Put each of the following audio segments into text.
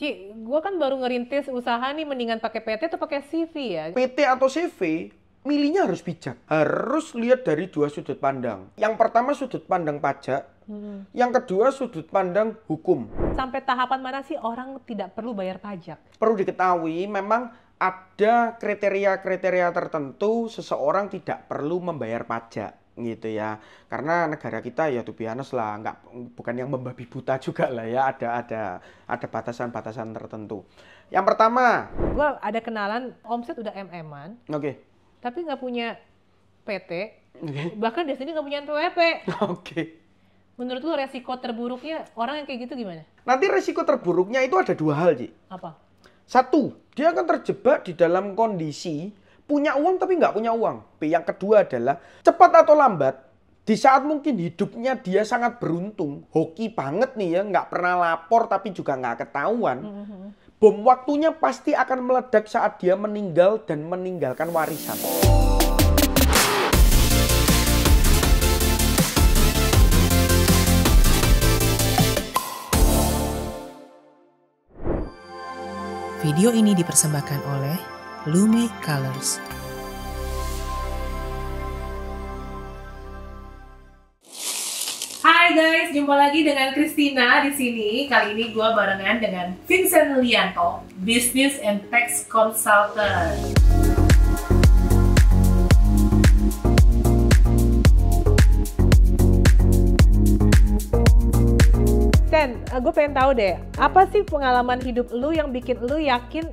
Ki, gue kan baru ngerintis usaha nih, mendingan pakai PT atau pakai CV ya? PT atau CV, milihnya harus bijak. Harus lihat dari dua sudut pandang. Yang pertama sudut pandang pajak, yang kedua sudut pandang hukum. Sampai tahapan mana sih orang tidak perlu bayar pajak? Perlu diketahui memang ada kriteria-kriteria tertentu seseorang tidak perlu membayar pajak gitu ya, karena negara kita ya to be honest lah, bukan yang membabi buta juga lah ya, ada batasan-batasan tertentu. Yang pertama, Gue ada kenalan omset udah MM-an, oke. tapi nggak punya PT, Oke. bahkan di sini nggak punya NPWP. Oke. Menurut lu resiko terburuknya orang yang kayak gitu gimana? Nanti resiko terburuknya itu ada dua hal, Ci. Apa? Satu, dia akan terjebak di dalam kondisi punya uang tapi nggak punya uang. Yang kedua adalah cepat atau lambat, di saat mungkin hidupnya dia sangat beruntung, hoki banget nih ya, nggak pernah lapor tapi juga nggak ketahuan. Bom waktunya pasti akan meledak saat dia meninggal dan meninggalkan warisan. Video ini dipersembahkan oleh Lume Colors. Hai guys, jumpa lagi dengan Christina di sini. Kali ini gue barengan dengan Vincent Lianto, Business and Tax Consultant. Ten, gue pengen tahu deh, apa sih pengalaman hidup lu yang bikin lu yakin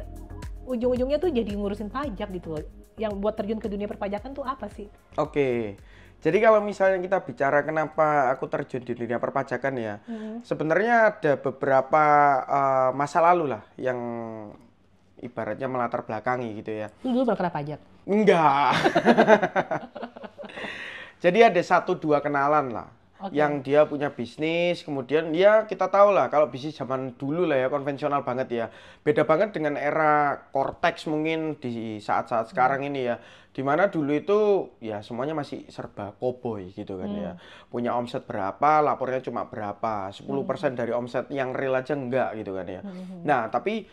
ujung-ujungnya tuh jadi ngurusin pajak gitu loh? Yang buat terjun ke dunia perpajakan tuh apa sih? Oke, jadi kalau misalnya kita bicara kenapa aku terjun di dunia perpajakan ya, sebenarnya ada beberapa masa lalu lah yang ibaratnya melatar belakangi gitu ya. Lu dulu pernah kena pajak? Enggak. Jadi ada satu dua kenalan lah. Oke. Yang dia punya bisnis, kemudian ya kita tahu lah kalau bisnis zaman dulu lah ya, konvensional banget ya. Beda banget dengan era Cortex mungkin di saat-saat sekarang ini ya. Dimana dulu itu ya semuanya masih serba koboi gitu kan ya. Punya omset berapa, lapornya cuma berapa. 10% dari omset yang real aja enggak gitu kan ya. Nah tapi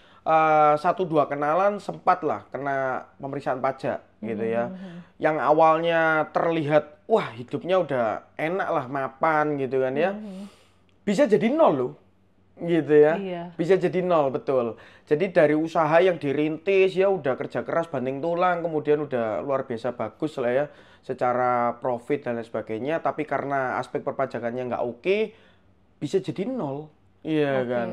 satu dua kenalan sempat lah kena pemeriksaan pajak gitu ya. Yang awalnya terlihat wah hidupnya udah enak lah, mapan gitu kan ya. Bisa jadi nol loh gitu ya. Iya. Bisa jadi nol, betul. Jadi dari usaha yang dirintis ya udah kerja keras banting tulang, kemudian udah luar biasa bagus lah ya secara profit dan lain sebagainya, tapi karena aspek perpajakannya nggak oke, bisa jadi nol. Iya Oke. kan.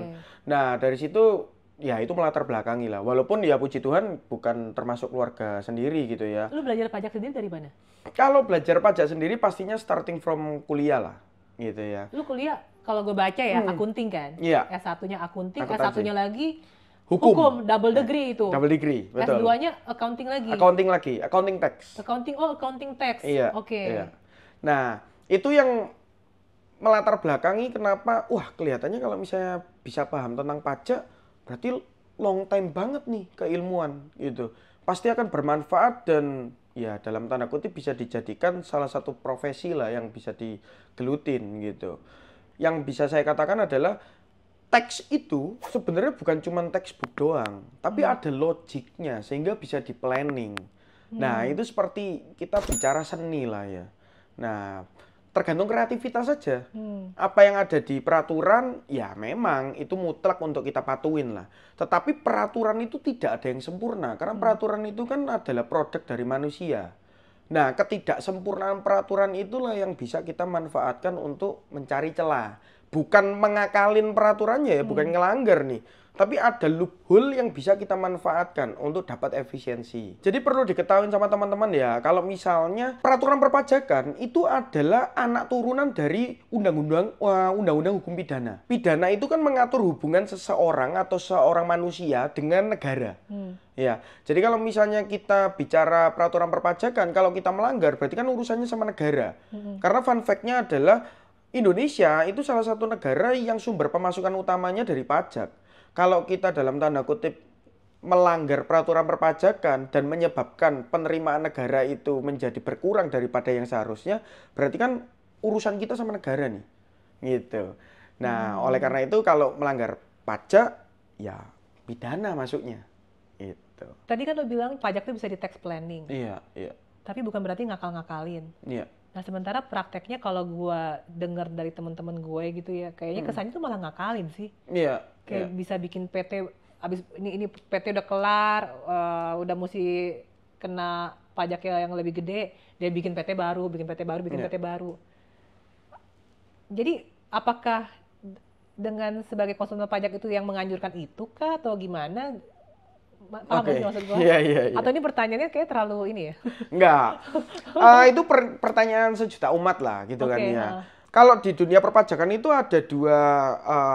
Nah dari situ ya itu melatar belakangi lah, walaupun ya puji Tuhan bukan termasuk keluarga sendiri gitu ya. Lu belajar pajak sendiri dari mana? Kalau belajar pajak sendiri pastinya starting from kuliah lah gitu ya. Lu kuliah, kalau gue baca ya, akunting kan? Iya. S1-nya akunting, Akuntansi. S1-nya lagi Hukum. double degree itu. Double degree, betul. S2-nya accounting lagi. Accounting lagi, accounting tax. Accounting tax. Iya. Oke. Iya. Nah, itu yang melatar belakangi kenapa, wah kelihatannya kalau misalnya bisa paham tentang pajak, berarti long time banget nih keilmuan gitu. Pasti akan bermanfaat dan ya dalam tanda kutip bisa dijadikan salah satu profesi lah yang bisa digelutin gitu. Yang bisa saya katakan adalah teks itu sebenarnya bukan cuma textbook doang, tapi ada logiknya sehingga bisa di planning. Nah, itu seperti kita bicara seni lah ya. Nah, tergantung kreativitas saja. Apa yang ada di peraturan, ya memang itu mutlak untuk kita patuhin lah. Tetapi peraturan itu tidak ada yang sempurna, karena peraturan itu kan adalah produk dari manusia. Nah, ketidaksempurnaan peraturan itulah yang bisa kita manfaatkan untuk mencari celah. Bukan mengakalin peraturannya ya, bukan ngelanggar nih. Tapi ada loophole yang bisa kita manfaatkan untuk dapat efisiensi. Jadi perlu diketahui sama teman-teman ya, kalau misalnya peraturan perpajakan itu adalah anak turunan dari undang-undang hukum pidana. Pidana itu kan mengatur hubungan seseorang atau seorang manusia dengan negara. Ya, jadi kalau misalnya kita bicara peraturan perpajakan, kalau kita melanggar berarti kan urusannya sama negara. Karena fun fact-nya adalah Indonesia itu salah satu negara yang sumber pemasukan utamanya dari pajak. Kalau kita dalam tanda kutip melanggar peraturan perpajakan dan menyebabkan penerimaan negara itu menjadi berkurang daripada yang seharusnya, berarti kan urusan kita sama negara nih. Gitu. Nah, oleh karena itu kalau melanggar pajak, ya pidana masuknya. Itu. Tadi kan lo bilang pajak tuh bisa di tax planning. Iya, iya. Tapi bukan berarti ngakal-ngakalin. Iya. Nah sementara prakteknya kalau gue dengar dari teman-teman gue gitu ya, kayaknya kesannya tuh malah ngakalin sih. Iya. Kayak bisa bikin PT, abis ini PT udah kelar, udah mesti kena pajak yang lebih gede, dia bikin PT baru, bikin PT baru, bikin PT baru. Jadi apakah dengan sebagai konsultan pajak itu yang menganjurkan itu kah atau gimana? Paham sih maksud gue? Iya. Atau ini pertanyaannya kayak terlalu ini ya? Enggak. Itu pertanyaan sejuta umat lah gitu kan ya. Ha. Kalau di dunia perpajakan itu ada dua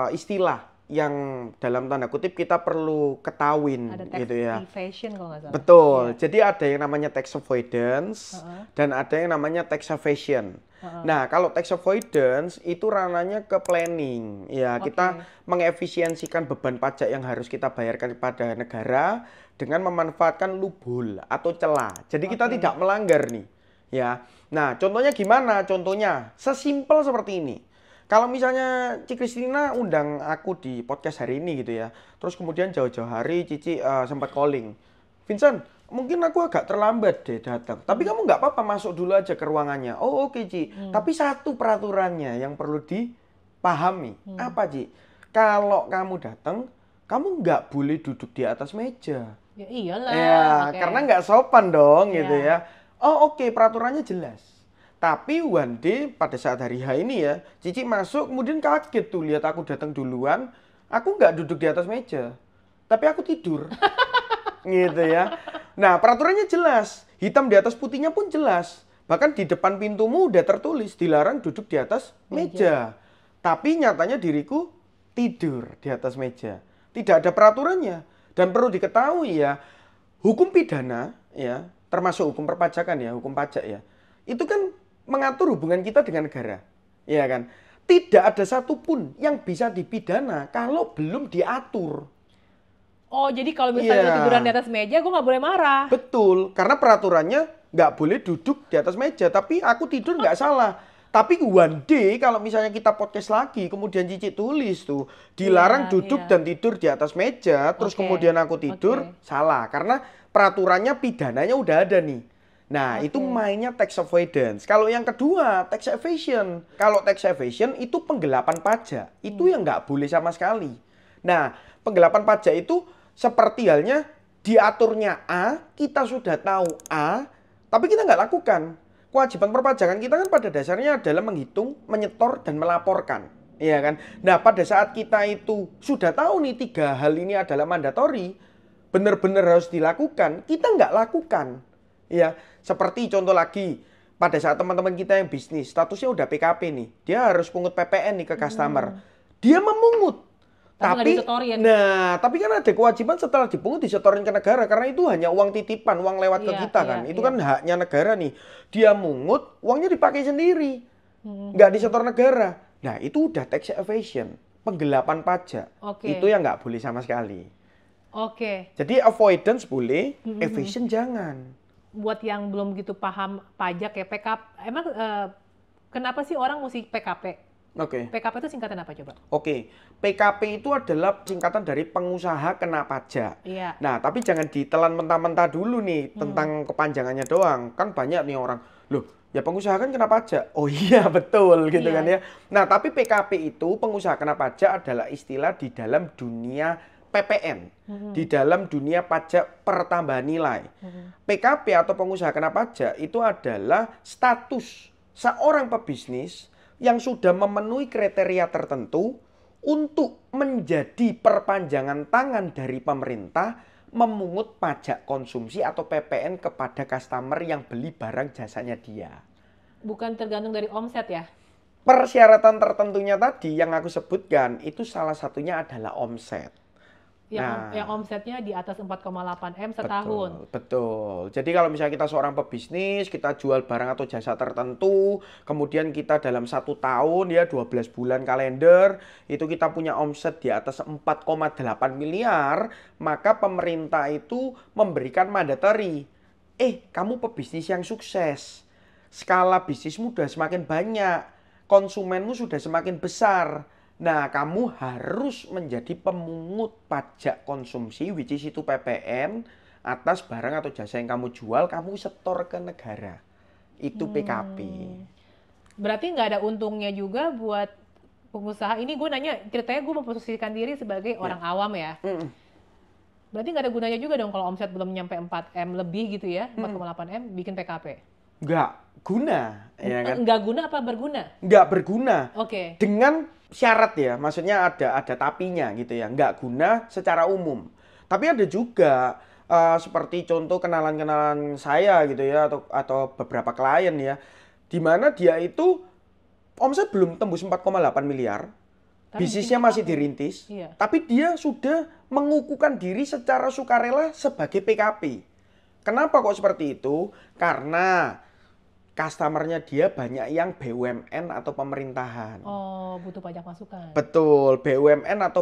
istilah yang dalam tanda kutip kita perlu ketahuin Ada tax gitu ya. evasion kalau nggak salah. Betul. Jadi ada yang namanya tax avoidance dan ada yang namanya tax evasion. Nah, kalau tax avoidance itu ranahnya ke planning. Ya, kita mengefisiensikan beban pajak yang harus kita bayarkan kepada negara dengan memanfaatkan loophole atau celah. Jadi kita tidak melanggar nih. Ya. Nah, contohnya gimana? Contohnya sesimpel seperti ini. Kalau misalnya Ci Kristina undang aku di podcast hari ini gitu ya. Terus kemudian jauh-jauh hari Cici sempat calling. Vincent, mungkin aku agak terlambat deh datang. Tapi kamu nggak apa-apa masuk dulu aja ke ruangannya. Oh oke Ci. Tapi satu peraturannya yang perlu dipahami. Apa Ci? Kalau kamu datang, kamu nggak boleh duduk di atas meja. Ya iyalah. Ya, karena nggak sopan dong gitu ya. Oh oke, peraturannya jelas. Tapi one day pada saat hari H ini ya, Cici masuk kemudian kaget tuh lihat aku datang duluan. Aku nggak duduk di atas meja. Tapi aku tidur. Gitu ya. Nah, peraturannya jelas. Hitam di atas putihnya pun jelas. Bahkan di depan pintumu udah tertulis dilarang duduk di atas meja. Tapi nyatanya diriku tidur di atas meja. Tidak ada peraturannya. Dan perlu diketahui ya, hukum pidana ya, termasuk hukum perpajakan ya, hukum pajak ya. Itu kan mengatur hubungan kita dengan negara. Ya kan? Tidak ada satupun yang bisa dipidana kalau belum diatur. Oh, jadi kalau misalnya tiduran di atas meja, gue nggak boleh marah. Betul, karena peraturannya nggak boleh duduk di atas meja. Tapi aku tidur nggak salah. Tapi one day kalau misalnya kita podcast lagi, kemudian Cici tulis tuh, dilarang duduk dan tidur di atas meja, terus kemudian aku tidur, salah. Karena peraturannya pidananya udah ada nih. Nah, itu mainnya tax avoidance. Kalau yang kedua, tax evasion. Kalau tax evasion itu penggelapan pajak. Itu yang nggak boleh sama sekali. Nah, penggelapan pajak itu seperti halnya diaturnya A, kita sudah tahu A, tapi kita nggak lakukan. Kewajiban perpajakan kita kan pada dasarnya adalah menghitung, menyetor, dan melaporkan. Iya kan? Nah, pada saat kita itu sudah tahu nih 3 hal ini adalah mandatori, benar-benar harus dilakukan, kita nggak lakukan. Ya, seperti contoh lagi, pada saat teman-teman kita yang bisnis, statusnya udah PKP nih, dia harus pungut PPN nih ke customer. Dia memungut. Tapi kan ada kewajiban setelah dipungut disetorin ke negara, karena itu hanya uang titipan, uang lewat ke kita kan. Itu kan haknya negara nih. Dia mungut, uangnya dipakai sendiri. Nggak disetor negara. Nah, itu udah tax evasion, penggelapan pajak. Itu yang nggak boleh sama sekali. Jadi avoidance boleh, evasion jangan. Buat yang belum gitu paham pajak ya, PKP, emang kenapa sih orang mesti PKP? PKP itu singkatan apa coba? PKP itu adalah singkatan dari pengusaha kena pajak. Nah, tapi jangan ditelan mentah-mentah dulu nih tentang kepanjangannya doang. Kan banyak nih orang, loh ya pengusaha kan kena pajak. Oh iya betul gitu kan ya. Nah, tapi PKP itu pengusaha kena pajak adalah istilah di dalam dunia PPN, di dalam dunia pajak pertambahan nilai. PKP atau pengusaha kena pajak itu adalah status seorang pebisnis yang sudah memenuhi kriteria tertentu untuk menjadi perpanjangan tangan dari pemerintah memungut pajak konsumsi atau PPN kepada customer yang beli barang jasanya dia. Bukan tergantung dari omset ya? Persyaratan tertentunya tadi yang aku sebutkan itu salah satunya adalah omset. Yang omsetnya di atas 4,8 M setahun. Betul. Jadi kalau misalnya kita seorang pebisnis, kita jual barang atau jasa tertentu, kemudian kita dalam 1 tahun ya 12 bulan kalender, itu kita punya omset di atas 4,8 miliar, maka pemerintah itu memberikan mandatari. Kamu pebisnis yang sukses. Skala bisnismu sudah semakin banyak, konsumenmu sudah semakin besar. Nah, kamu harus menjadi pemungut pajak konsumsi, which is itu PPN, atas barang atau jasa yang kamu jual, kamu setor ke negara. Itu PKP. Berarti nggak ada untungnya juga buat pengusaha. Ini gue nanya, ceritanya gue memposisikan diri sebagai orang awam ya. Berarti nggak ada gunanya juga dong kalau omset belum nyampe 4M lebih gitu ya, 4,8M bikin PKP. Nggak guna, ya kan? Nggak guna apa berguna? Nggak berguna. Oke. Dengan syarat ya, maksudnya ada tapinya gitu ya. Nggak guna secara umum. Tapi ada juga seperti contoh kenalan-kenalan saya gitu ya, atau beberapa klien ya, di mana dia itu omset belum tembus 4,8 miliar. Tapi Bisnisnya masih dirintis, iya. tapi dia sudah mengukuhkan diri secara sukarela sebagai PKP. Kenapa kok seperti itu? Karena customer-nya dia banyak yang BUMN atau pemerintahan. Oh, butuh pajak masukan. Betul, BUMN atau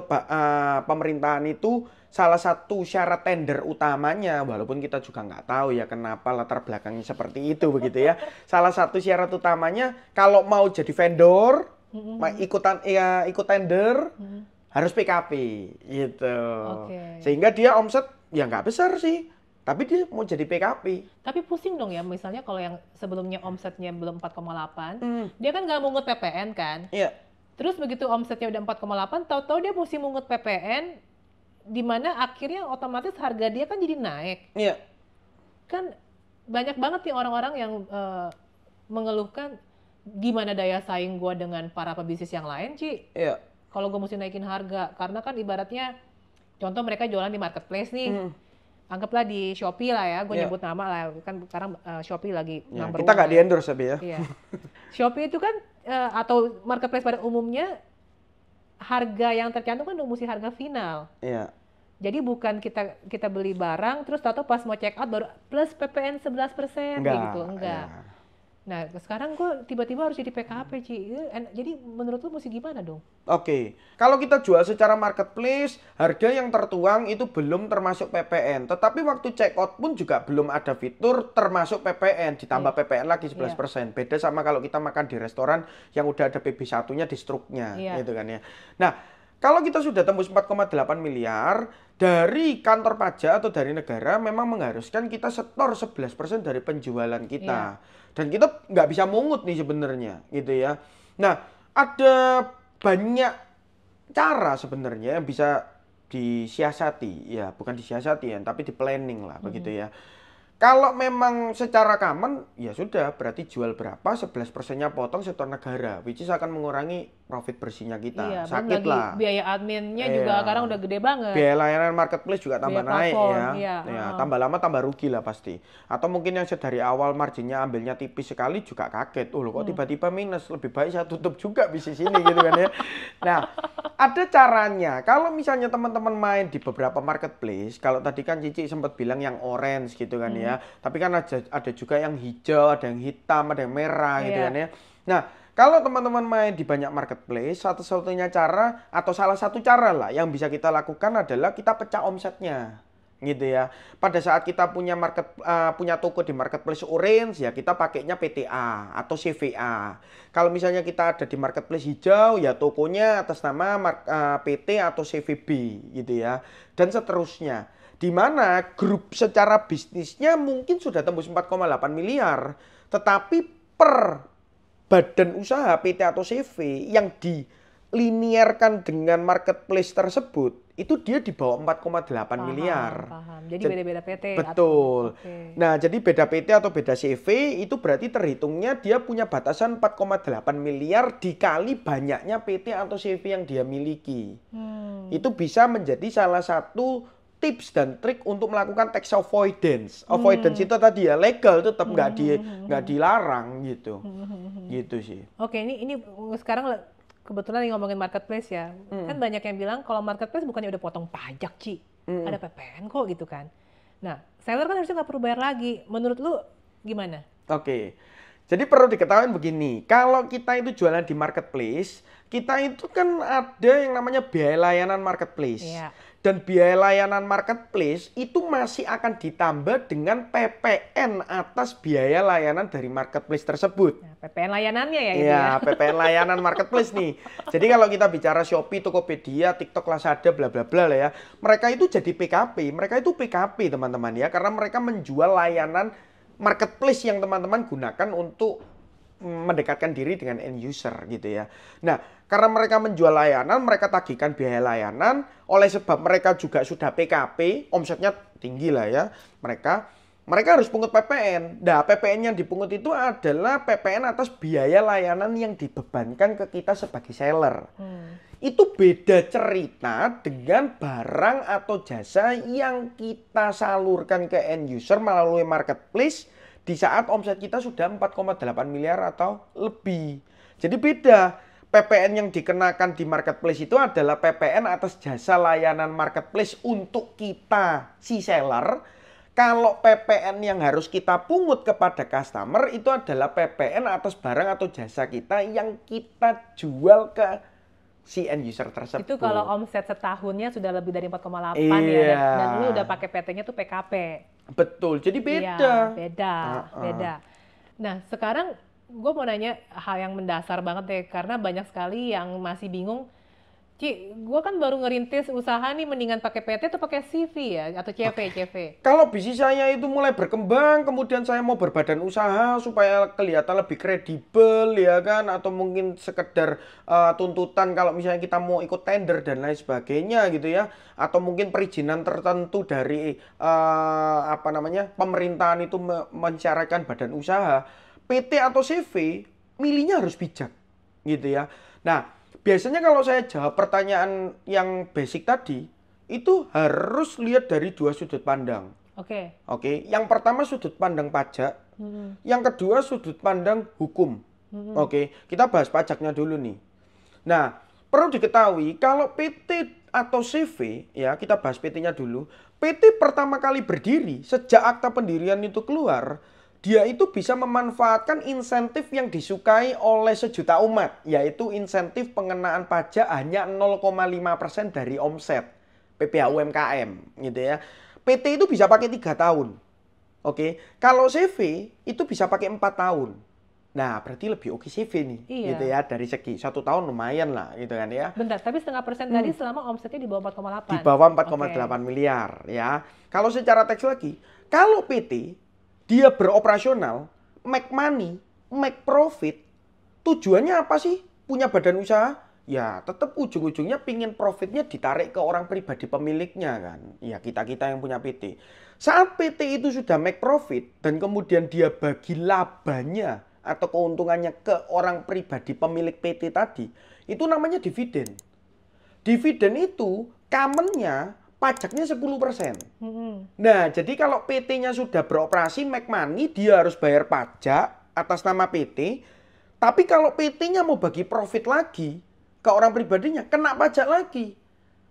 pemerintahan itu salah satu syarat tender utamanya, walaupun kita juga nggak tahu ya kenapa latar belakangnya seperti itu begitu ya. Salah satu syarat utamanya kalau mau jadi vendor, ikut tender, harus PKP gitu. Oke. Sehingga dia omset ya nggak besar sih, tapi dia mau jadi PKP. Tapi pusing dong ya, misalnya kalau yang sebelumnya omsetnya belum 4,8, dia kan nggak mungut PPN kan? Iya. Terus begitu omsetnya udah 4,8, tahu-tahu dia mesti mungut PPN, di mana akhirnya otomatis harga dia kan jadi naik. Iya. Kan banyak banget nih orang-orang yang mengeluhkan gimana daya saing gue dengan para pebisnis yang lain, Ci. Iya. Kalau gue mesti naikin harga, karena kan ibaratnya, contoh mereka jualan di marketplace nih, anggaplah di Shopee lah ya, gue nyebut nama lah, kan sekarang Shopee lagi Ya, number kita one nggak ya. di-endorse tapi ya. Iya. Shopee itu kan atau marketplace pada umumnya harga yang tercantum kan udah mesti harga final. Iya. Jadi bukan kita beli barang terus tahu pas mau check out baru plus PPN 11% kayak gitu, enggak. Ya. Nah, sekarang gue tiba-tiba harus jadi PKP, Ci. Jadi menurut lu mesti gimana dong? Oke, kalau kita jual secara marketplace, harga yang tertuang itu belum termasuk PPN. Tetapi waktu check out pun juga belum ada fitur termasuk PPN, ditambah PPN lagi 11%. Beda sama kalau kita makan di restoran yang udah ada PB1-nya di struknya, gitu kan ya. Nah, kalau kita sudah tembus 4,8 miliar, dari kantor pajak atau dari negara memang mengharuskan kita setor 11% dari penjualan kita. Dan kita nggak bisa mungut nih sebenarnya, gitu ya. Nah, ada banyak cara sebenarnya yang bisa disiasati, ya bukan disiasati ya, tapi di planning lah, begitu ya. Kalau memang secara common, ya sudah, berarti jual berapa, 11%-nya potong setor negara, which is akan mengurangi profit bersihnya kita. Iya, Sakit lagi lah. biaya adminnya juga sekarang udah gede banget. Biaya layanan marketplace juga tambah Biaya naik platform, ya. iya. Ya, tambah lama tambah rugi lah pasti. Atau mungkin yang dari awal marginnya ambilnya tipis sekali juga kaget. Oh loh, kok tiba-tiba minus, lebih baik saya tutup juga bisnis ini gitu kan ya. Nah, ada caranya. Kalau misalnya teman-teman main di beberapa marketplace, kalau tadi kan Cici sempat bilang yang orange gitu kan ya. Tapi kan ada juga yang hijau, ada yang hitam, ada yang merah gitu kan ya. Nah, kalau teman-teman main di banyak marketplace, satu-satunya cara atau salah satu cara lah yang bisa kita lakukan adalah kita pecah omsetnya, gitu ya. Pada saat kita punya toko di marketplace orange, ya kita pakainya PTA atau CVA. Kalau misalnya kita ada di marketplace hijau, ya tokonya atas nama PT atau CVB, gitu ya. Dan seterusnya. Di mana grup secara bisnisnya mungkin sudah tembus 4,8 miliar, tetapi per badan usaha PT atau CV yang dilinearkan dengan marketplace tersebut, itu dia di bawah 4,8 miliar. Paham. Jadi beda-beda PT. Betul. Okay. Nah, jadi beda PT atau beda CV itu berarti terhitungnya dia punya batasan 4,8 miliar dikali banyaknya PT atau CV yang dia miliki. Itu bisa menjadi salah satu tips dan trik untuk melakukan tax avoidance. Avoidance itu tadi ya legal, tetap nggak dilarang gitu. Gitu sih. Oke, ini sekarang kebetulan lagi ngomongin marketplace ya. Kan banyak yang bilang kalau marketplace bukannya udah potong pajak, Ci. Ada PPN kok gitu kan. Nah, seller kan harusnya nggak perlu bayar lagi. Menurut lu gimana? Oke. Jadi perlu diketahui begini, kalau kita itu jualan di marketplace, kita itu kan ada yang namanya biaya layanan marketplace. Iya. Dan biaya layanan marketplace itu masih akan ditambah dengan PPN atas biaya layanan dari marketplace tersebut. Nah, PPN layanannya ya itu Ya, ya. PPN layanan marketplace nih. Jadi kalau kita bicara Shopee, Tokopedia, TikTok, Lazada, bla bla bla lah ya. Mereka itu jadi PKP. Mereka itu PKP teman-teman ya. Karena mereka menjual layanan marketplace yang teman-teman gunakan untuk mendekatkan diri dengan end user gitu ya. Nah, karena mereka menjual layanan, mereka tagihkan biaya layanan, oleh sebab mereka juga sudah PKP, omsetnya tinggi lah ya. Mereka harus pungut PPN. Nah, PPN yang dipungut itu adalah PPN atas biaya layanan yang dibebankan ke kita sebagai seller. Itu beda cerita dengan barang atau jasa yang kita salurkan ke end user melalui marketplace di saat omset kita sudah 4,8 miliar atau lebih. Jadi beda. PPN yang dikenakan di marketplace itu adalah PPN atas jasa layanan marketplace untuk kita, si seller. Kalau PPN yang harus kita pungut kepada customer itu adalah PPN atas barang atau jasa kita yang kita jual ke si end user tersebut. Itu kalau omset setahunnya sudah lebih dari 4,8 Iya. ya. Dan lu udah pakai PT-nya tuh PKP. Betul, jadi beda. Iya, beda. Nah, sekarang gue mau nanya hal yang mendasar banget deh, karena banyak sekali yang masih bingung. Ci, gue kan baru ngerintis usaha nih, mendingan pakai PT atau pakai CV ya, atau CV. Kalau bisnis saya itu mulai berkembang, kemudian saya mau berbadan usaha supaya kelihatan lebih kredibel ya kan, atau mungkin sekedar tuntutan kalau misalnya kita mau ikut tender dan lain sebagainya gitu ya, atau mungkin perizinan tertentu dari pemerintahan itu mensyaratkan badan usaha, PT atau CV, milihnya harus bijak gitu ya. Nah, biasanya kalau saya jawab pertanyaan yang basic tadi, itu harus lihat dari dua sudut pandang. Oke. Yang pertama sudut pandang pajak, yang kedua sudut pandang hukum. Kita bahas pajaknya dulu nih. Nah, perlu diketahui kalau PT atau CV, ya kita bahas PT-nya dulu. PT pertama kali berdiri, sejak akta pendirian itu keluar, dia itu bisa memanfaatkan insentif yang disukai oleh sejuta umat, yaitu insentif pengenaan pajak hanya 0,5% dari omset PPh UMKM gitu ya. PT itu bisa pakai 3 tahun. Kalau CV itu bisa pakai 4 tahun. Nah, berarti lebih oke CV nih, gitu ya, dari segi 1 tahun lumayan lah, gitu kan ya. Bentar, tapi 0,5% tadi selama omsetnya di bawah 4,8. Di bawah 4,8 miliar ya. Kalau secara teks lagi, kalau PT dia beroperasional, make money, make profit. Tujuannya apa sih punya badan usaha? Ya tetap ujung-ujungnya pingin profitnya ditarik ke orang pribadi pemiliknya kan. Ya kita-kita yang punya PT. Saat PT itu sudah make profit dan kemudian dia bagi labanya atau keuntungannya ke orang pribadi pemilik PT tadi, itu namanya dividen. Dividen itu commonnya pajaknya 10%. Nah, jadi kalau PT-nya sudah beroperasi, make money, dia harus bayar pajak atas nama PT. Tapi kalau PT-nya mau bagi profit lagi ke orang pribadinya, kena pajak lagi.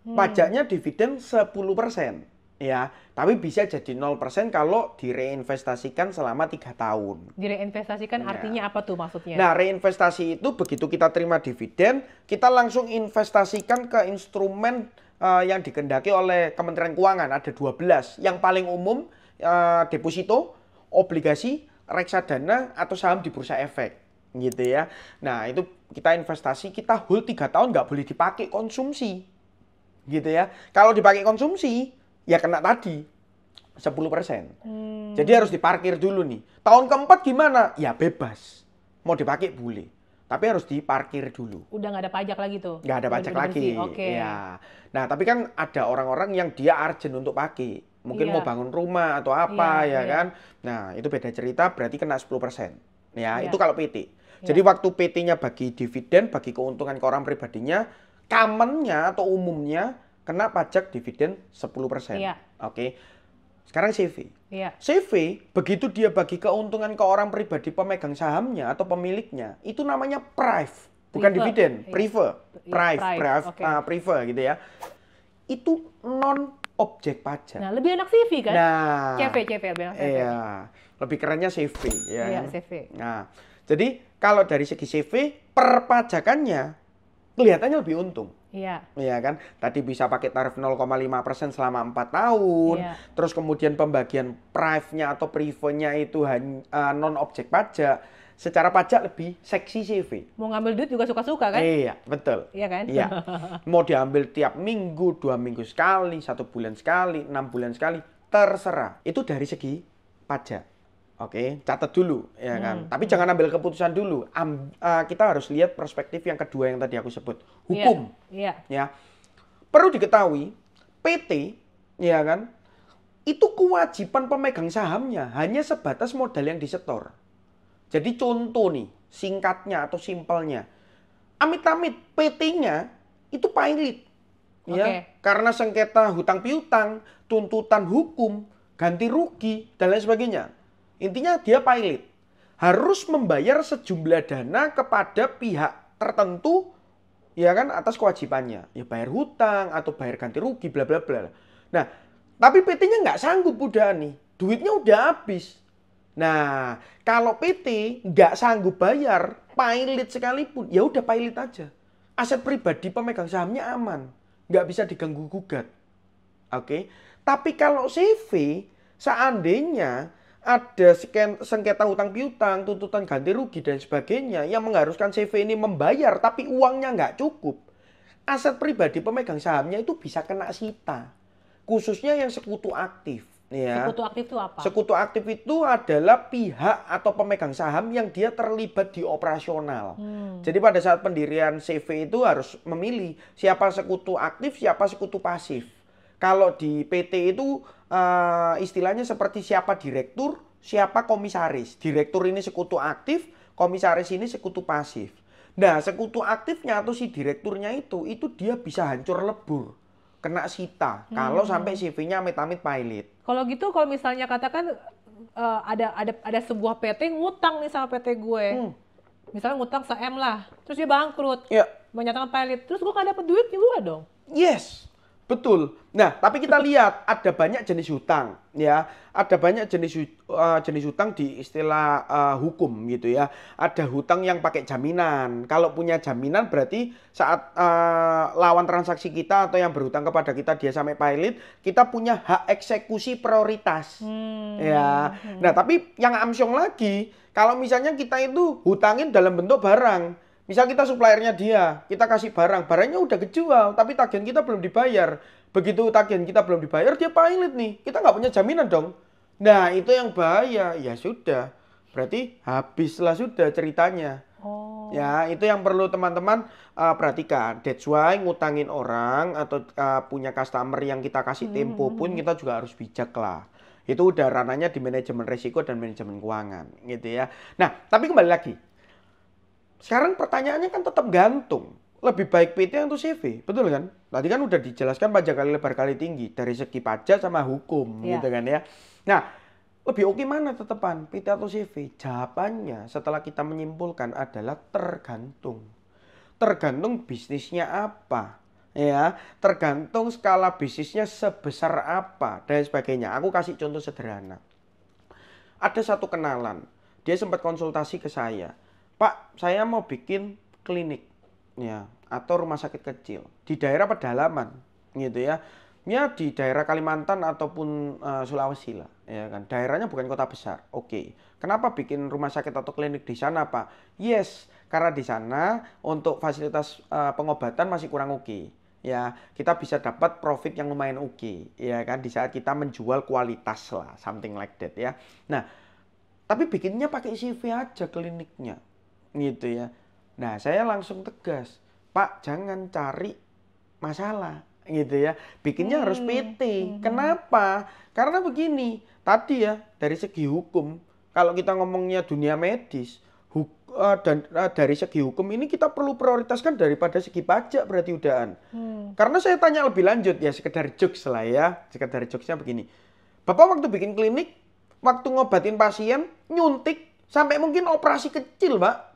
Pajaknya dividen 10%. Ya, tapi bisa jadi 0% kalau direinvestasikan selama 3 tahun. Direinvestasikan artinya apa tuh maksudnya? Nah, reinvestasi itu begitu kita terima dividen, kita langsung investasikan ke instrumen yang dikendaki oleh Kementerian Keuangan. Ada 12. Yang paling umum deposito, obligasi, reksadana, atau saham di bursa efek. Gitu ya. Nah, itu kita investasi, kita hold 3 tahun nggak boleh dipakai konsumsi. Gitu ya. Kalau dipakai konsumsi, ya kena tadi 10%. Jadi harus diparkir dulu nih. Tahun keempat gimana? Ya bebas. Mau dipakai boleh. Tapi harus diparkir dulu. Udah nggak ada pajak lagi tuh? Nggak ada pajak lagi. Oke. Ya. Nah, tapi kan ada orang-orang yang dia urgent untuk pakai. Mungkin mau bangun rumah atau apa kan. Nah, itu beda cerita, berarti kena 10%. Ya, itu kalau PT. Jadi waktu PT-nya bagi dividen, bagi keuntungan ke orang pribadinya, commonnya atau umumnya kena pajak dividen 10%. Sekarang CV. CV, begitu dia bagi keuntungan ke orang pribadi pemegang sahamnya atau pemiliknya, itu namanya PRIV, bukan dividen, PRIV gitu ya. Itu non objek pajak. Nah, lebih enak CV kan? Nah, CV lebih enak CV. Iya, lebih kerennya CV ya. Iya, CV. Nah, jadi kalau dari segi CV perpajakannya kelihatannya lebih untung. Iya. Ya kan? Tadi bisa pakai tarif 0,5% selama 4 tahun. Iya. Terus kemudian pembagian prive-nya atau prive-nya itu non objek pajak. Secara pajak lebih seksi CV. Mau ngambil duit juga suka-suka kan? Iya, betul. Iya kan? Iya. Mau diambil tiap minggu, 2 minggu sekali, 1 bulan sekali, 6 bulan sekali, terserah. Itu dari segi pajak. Oke, catat dulu, ya kan. Tapi jangan ambil keputusan dulu. Kita harus lihat perspektif yang kedua yang tadi aku sebut, hukum. Iya. Ya, perlu diketahui, PT, ya kan, itu kewajiban pemegang sahamnya hanya sebatas modal yang disetor. Jadi contoh nih, singkatnya atau simpelnya, amit-amit PT-nya itu pilot, ya, karena sengketa hutang piutang, tuntutan hukum, ganti rugi dan lain sebagainya. Intinya dia pilot, harus membayar sejumlah dana kepada pihak tertentu, ya kan, atas kewajibannya. Ya bayar hutang atau bayar ganti rugi, bla bla bla. Nah, tapi PT-nya nggak sanggup udah nih, duitnya udah habis. Nah, kalau PT nggak sanggup bayar, pilot sekalipun, ya udah pilot aja. Aset pribadi pemegang sahamnya aman, nggak bisa diganggu gugat. Oke, tapi kalau CV, seandainya ada sengketa hutang piutang, tuntutan ganti rugi dan sebagainya yang mengharuskan CV ini membayar tapi uangnya nggak cukup, aset pribadi pemegang sahamnya itu bisa kena sita, khususnya yang sekutu aktif. Ya. Sekutu aktif itu apa? Sekutu aktif itu adalah pihak atau pemegang saham yang dia terlibat di operasional. Jadi pada saat pendirian CV itu harus memilih siapa sekutu aktif, siapa sekutu pasif. Kalau di PT itu istilahnya seperti siapa direktur, siapa komisaris. Direktur ini sekutu aktif, komisaris ini sekutu pasif. Nah, sekutu aktifnya atau si direkturnya itu dia bisa hancur lebur, kena sita kalau sampai CV-nya amit-amit pilot. Kalau gitu, kalau misalnya katakan ada sebuah PT ngutang nih sama PT gue, misalnya ngutang se-M lah, terus dia bangkrut, menyatakan pilot, terus gue nggak dapet duit juga dong? Yes. Betul. Nah, tapi kita lihat ada banyak jenis hutang, ya. Ada banyak jenis hutang di istilah hukum gitu ya. Ada hutang yang pakai jaminan. Kalau punya jaminan berarti saat lawan transaksi kita atau yang berhutang kepada kita dia sampai pilot, kita punya hak eksekusi prioritas. Ya. Nah, tapi yang amsyong lagi, kalau misalnya kita itu hutangin dalam bentuk barang. Misal kita suppliernya dia, kita kasih barang, barangnya udah kejual, tapi tagihan kita belum dibayar. Begitu tagihan kita belum dibayar, dia pilot nih. Kita nggak punya jaminan dong. Nah, itu yang bahaya. Ya sudah, berarti habislah sudah ceritanya. Ya, itu yang perlu teman-teman perhatikan. That's why ngutangin orang atau punya customer yang kita kasih tempo pun kita juga harus bijak lah. Itu udah ranahnya di manajemen risiko dan manajemen keuangan, gitu ya. Nah, tapi kembali lagi. Sekarang pertanyaannya kan tetap gantung. Lebih baik PT atau CV, betul kan? Tadi kan udah dijelaskan pajak kali lebar kali tinggi dari segi pajak sama hukum, gitu kan ya. Nah, lebih oke mana tetepan PT atau CV? Jawabannya setelah kita menyimpulkan adalah tergantung. Tergantung bisnisnya apa, ya. Tergantung skala bisnisnya sebesar apa dan sebagainya. Aku kasih contoh sederhana. Ada satu kenalan, dia sempat konsultasi ke saya. Pak, saya mau bikin klinik, ya, atau rumah sakit kecil di daerah pedalaman, gitu ya. Ya di daerah Kalimantan ataupun Sulawesi lah, ya kan. Daerahnya bukan kota besar. Oke. Kenapa bikin rumah sakit atau klinik di sana, Pak? Yes, karena di sana untuk fasilitas pengobatan masih kurang oke. Ya, kita bisa dapat profit yang lumayan oke, ya kan, di saat kita menjual kualitas lah, something like that ya. Nah, tapi bikinnya pakai CV aja kliniknya. Gitu ya. Nah, saya langsung tegas, Pak, jangan cari masalah, gitu ya. Bikinnya harus PT. Kenapa? Karena begini, tadi ya, dari segi hukum, kalau kita ngomongnya dunia medis, dan dari segi hukum ini kita perlu prioritaskan daripada segi pajak berarti udahan. Karena saya tanya lebih lanjut ya, sekedar jokes lah ya. Sekedar jokesnya begini. Bapak waktu bikin klinik, waktu ngobatin pasien, nyuntik, sampai mungkin operasi kecil, Pak.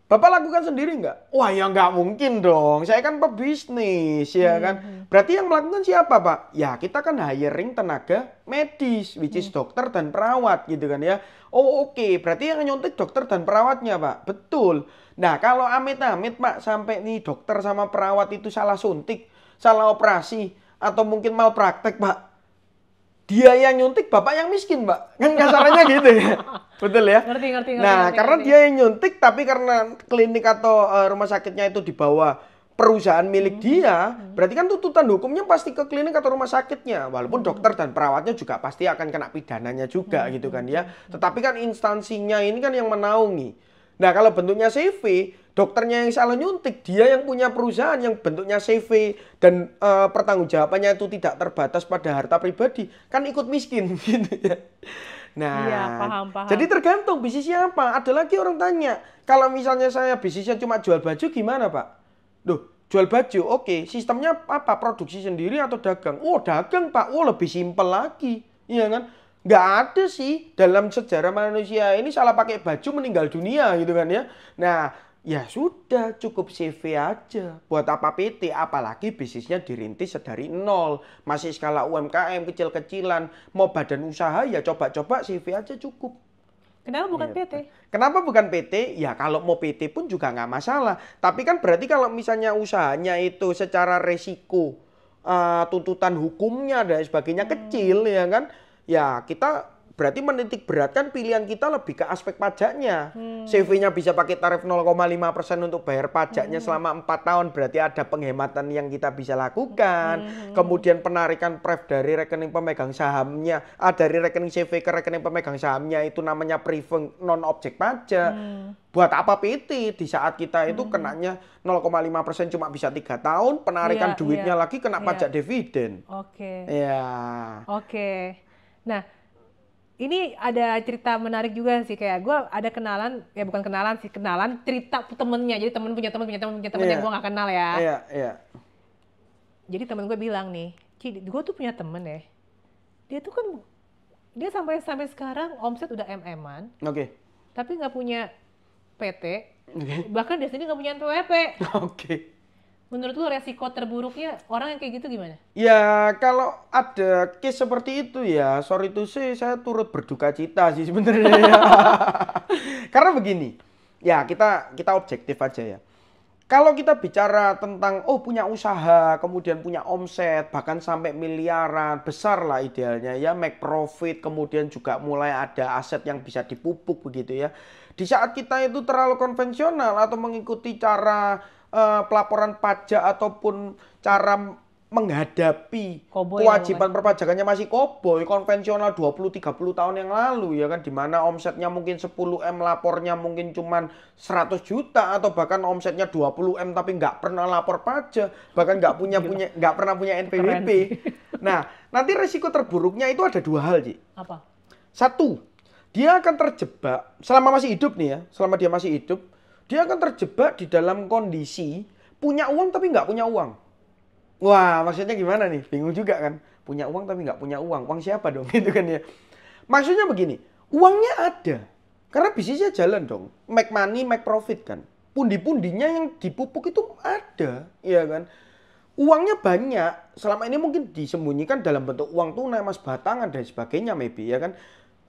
Bapak lakukan sendiri nggak? Wah ya nggak mungkin dong, saya kan pebisnis ya kan. Berarti yang melakukan siapa Pak? Ya kita kan hiring tenaga medis, which is dokter dan perawat gitu kan ya. Oh oke, berarti yang nyuntik dokter dan perawatnya Pak, betul. Nah kalau amit-amit Pak, sampai nih dokter sama perawat itu salah suntik, salah operasi, atau mungkin malpraktek Pak. Dia yang nyuntik, bapak yang miskin, Mbak. Kan kasarannya gitu ya. Betul ya? Ngerti. Nah, karena dia yang nyuntik, tapi karena klinik atau rumah sakitnya itu di bawah perusahaan milik dia, berarti kan tuntutan hukumnya pasti ke klinik atau rumah sakitnya. Walaupun dokter dan perawatnya juga pasti akan kena pidananya juga gitu kan ya. Tetapi kan instansinya ini kan yang menaungi. Nah, kalau bentuknya CV, dokternya yang salah nyuntik, dia yang punya perusahaan yang bentuknya CV dan pertanggungjawabannya itu tidak terbatas pada harta pribadi, kan ikut miskin gitu ya. Nah, Iya, paham. jadi tergantung bisnisnya apa. Ada lagi orang tanya, kalau misalnya saya bisnisnya cuma jual baju gimana Pak? Duh, jual baju, oke. Sistemnya apa? Produksi sendiri atau dagang? Oh, dagang Pak. Oh, lebih simpel lagi. Iya kan? Nggak ada sih dalam sejarah manusia ini salah pakai baju meninggal dunia gitu kan ya. Nah, ya sudah cukup CV aja. Buat apa PT? Apalagi bisnisnya dirintis sedari nol. Masih skala UMKM kecil-kecilan. Mau badan usaha ya coba-coba CV aja cukup. Kenapa bukan Gitu. PT? Kenapa bukan PT? Ya kalau mau PT pun juga nggak masalah. Tapi kan berarti kalau misalnya usahanya itu secara resiko, tuntutan hukumnya dan sebagainya kecil ya kan. Ya kita berarti menitik beratkan pilihan kita lebih ke aspek pajaknya. CV-nya bisa pakai tarif 0,5% untuk bayar pajaknya selama 4 tahun. Berarti ada penghematan yang kita bisa lakukan. Kemudian penarikan pref dari rekening pemegang sahamnya. Dari rekening CV ke rekening pemegang sahamnya itu namanya prefeng non objek pajak. Buat apa PT di saat kita itu kenanya 0,5% cuma bisa 3 tahun. Penarikan duitnya lagi kena pajak dividen. Oke. Ya. Oke. Nah, ini ada cerita menarik juga sih, kayak gue ada kenalan, ya bukan kenalan sih, kenalan cerita temennya, jadi temen punya temen yang gue gak kenal ya. Iya. Jadi temen gue bilang nih, Ci, gue tuh punya temen ya, dia tuh kan, dia sampai sekarang omset udah MM-an, Oke. tapi nggak punya PT, Oke. bahkan dia sendiri nggak punya NPWP. Oke. Menurut lu resiko terburuknya orang yang kayak gitu gimana? Ya kalau ada case seperti itu ya, sorry to say, saya turut berduka cita sih sebenarnya. Karena begini, ya kita objektif aja ya. Kalau kita bicara tentang punya usaha, kemudian punya omset, bahkan sampai miliaran, besar lah idealnya ya, make profit, kemudian juga mulai ada aset yang bisa dipupuk begitu ya. Di saat kita itu terlalu konvensional atau mengikuti cara pelaporan pajak ataupun cara menghadapi kewajiban perpajakannya masih koboi, konvensional 20-30 tahun yang lalu ya kan, dimana omsetnya mungkin 10M, lapornya mungkin cuman 100 juta atau bahkan omsetnya 20M tapi nggak pernah lapor pajak, bahkan nggak pernah punya NPWP. Nah, nanti resiko terburuknya itu ada 2 hal, Ci. Apa? 1, dia akan terjebak selama masih hidup nih ya, selama dia masih hidup, dia akan terjebak di dalam kondisi punya uang tapi nggak punya uang. Wah, maksudnya gimana nih? Bingung juga kan? Punya uang tapi nggak punya uang. Uang siapa dong? Gitu kan ya. Maksudnya begini, uangnya ada. Karena bisnisnya jalan dong. Make money, make profit kan. Pundi-pundinya yang dipupuk itu ada. Iya kan? Uangnya banyak. Selama ini mungkin disembunyikan dalam bentuk uang tunai, emas batangan, dan sebagainya maybe. Ya kan?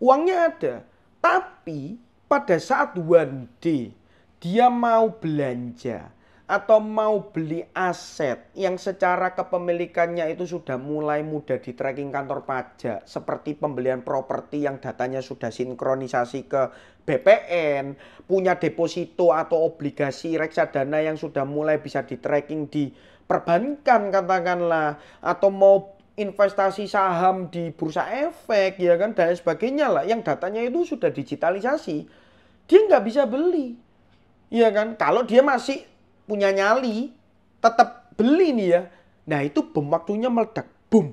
Uangnya ada. Tapi pada saat one day dia mau belanja atau mau beli aset yang secara kepemilikannya itu sudah mulai mudah di tracking kantor pajak, seperti pembelian properti yang datanya sudah sinkronisasi ke BPN, punya deposito atau obligasi reksadana yang sudah mulai bisa di tracking di perbankan katakanlah, atau mau investasi saham di bursa efek ya kan, dan sebagainya lah, yang datanya itu sudah digitalisasi, dia nggak bisa beli. Iya kan? Kalau dia masih punya nyali, tetap beli nih ya. Nah itu bom waktunya meledak. Boom.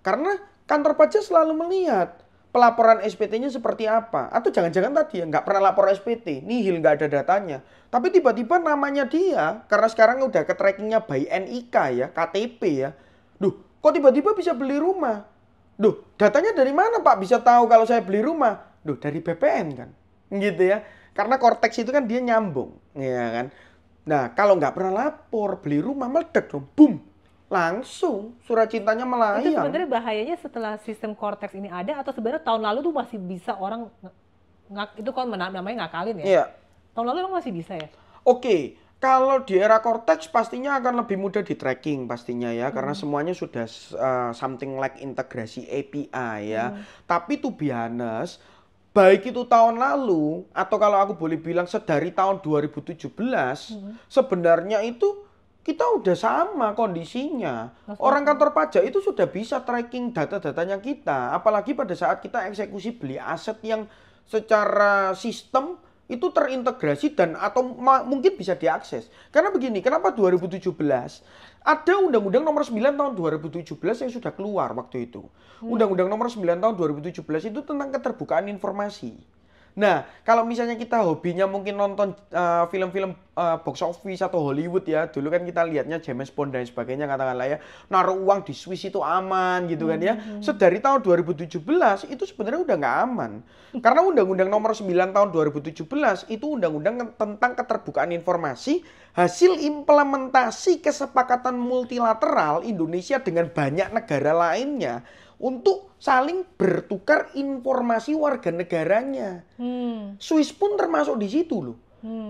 Karena kantor pajak selalu melihat pelaporan SPT-nya seperti apa. Atau jangan-jangan tadi ya, nggak pernah lapor SPT. Nihil, nggak ada datanya. Tapi tiba-tiba namanya dia, karena sekarang udah ke trackingnya by NIK ya, KTP ya. Duh, kok tiba-tiba bisa beli rumah? Duh, datanya dari mana Pak bisa tahu kalau saya beli rumah? Duh, dari BPN kan. Gitu ya. Karena korteks itu kan dia nyambung, ya kan. Nah, kalau nggak pernah lapor, beli rumah meledak dong, boom, langsung surat cintanya Itu melayang. sebenarnya bahayanya setelah sistem korteks ini ada, atau sebenarnya tahun lalu tuh masih bisa orang itu kan namanya ngakalin ya? Iya. Tahun lalu emang masih bisa ya? Oke, kalau di era Cortex pastinya akan lebih mudah di tracking pastinya ya, karena semuanya sudah something like integrasi API ya. Tapi to be honest, baik itu tahun lalu atau kalau aku boleh bilang sedari tahun 2017, sebenarnya itu kita udah sama kondisinya. Orang kantor pajak itu sudah bisa tracking data-datanya kita, apalagi pada saat kita eksekusi beli aset yang secara sistem itu terintegrasi dan atau mungkin bisa diakses. Karena begini, kenapa 2017? Ada Undang-Undang Nomor 9 tahun 2017 yang sudah keluar waktu itu. Undang-Undang Nomor 9 tahun 2017 itu tentang keterbukaan informasi. Nah, kalau misalnya kita hobinya mungkin nonton film-film box office atau Hollywood ya, dulu kan kita lihatnya James Bond dan sebagainya, katakanlah ya, naruh uang di Swiss itu aman gitu kan ya. Sedari tahun 2017 itu sebenarnya udah nggak aman. Karena Undang-Undang Nomor 9 tahun 2017 itu undang-undang tentang keterbukaan informasi, hasil implementasi kesepakatan multilateral Indonesia dengan banyak negara lainnya untuk saling bertukar informasi warga negaranya. Swiss pun termasuk di situ loh.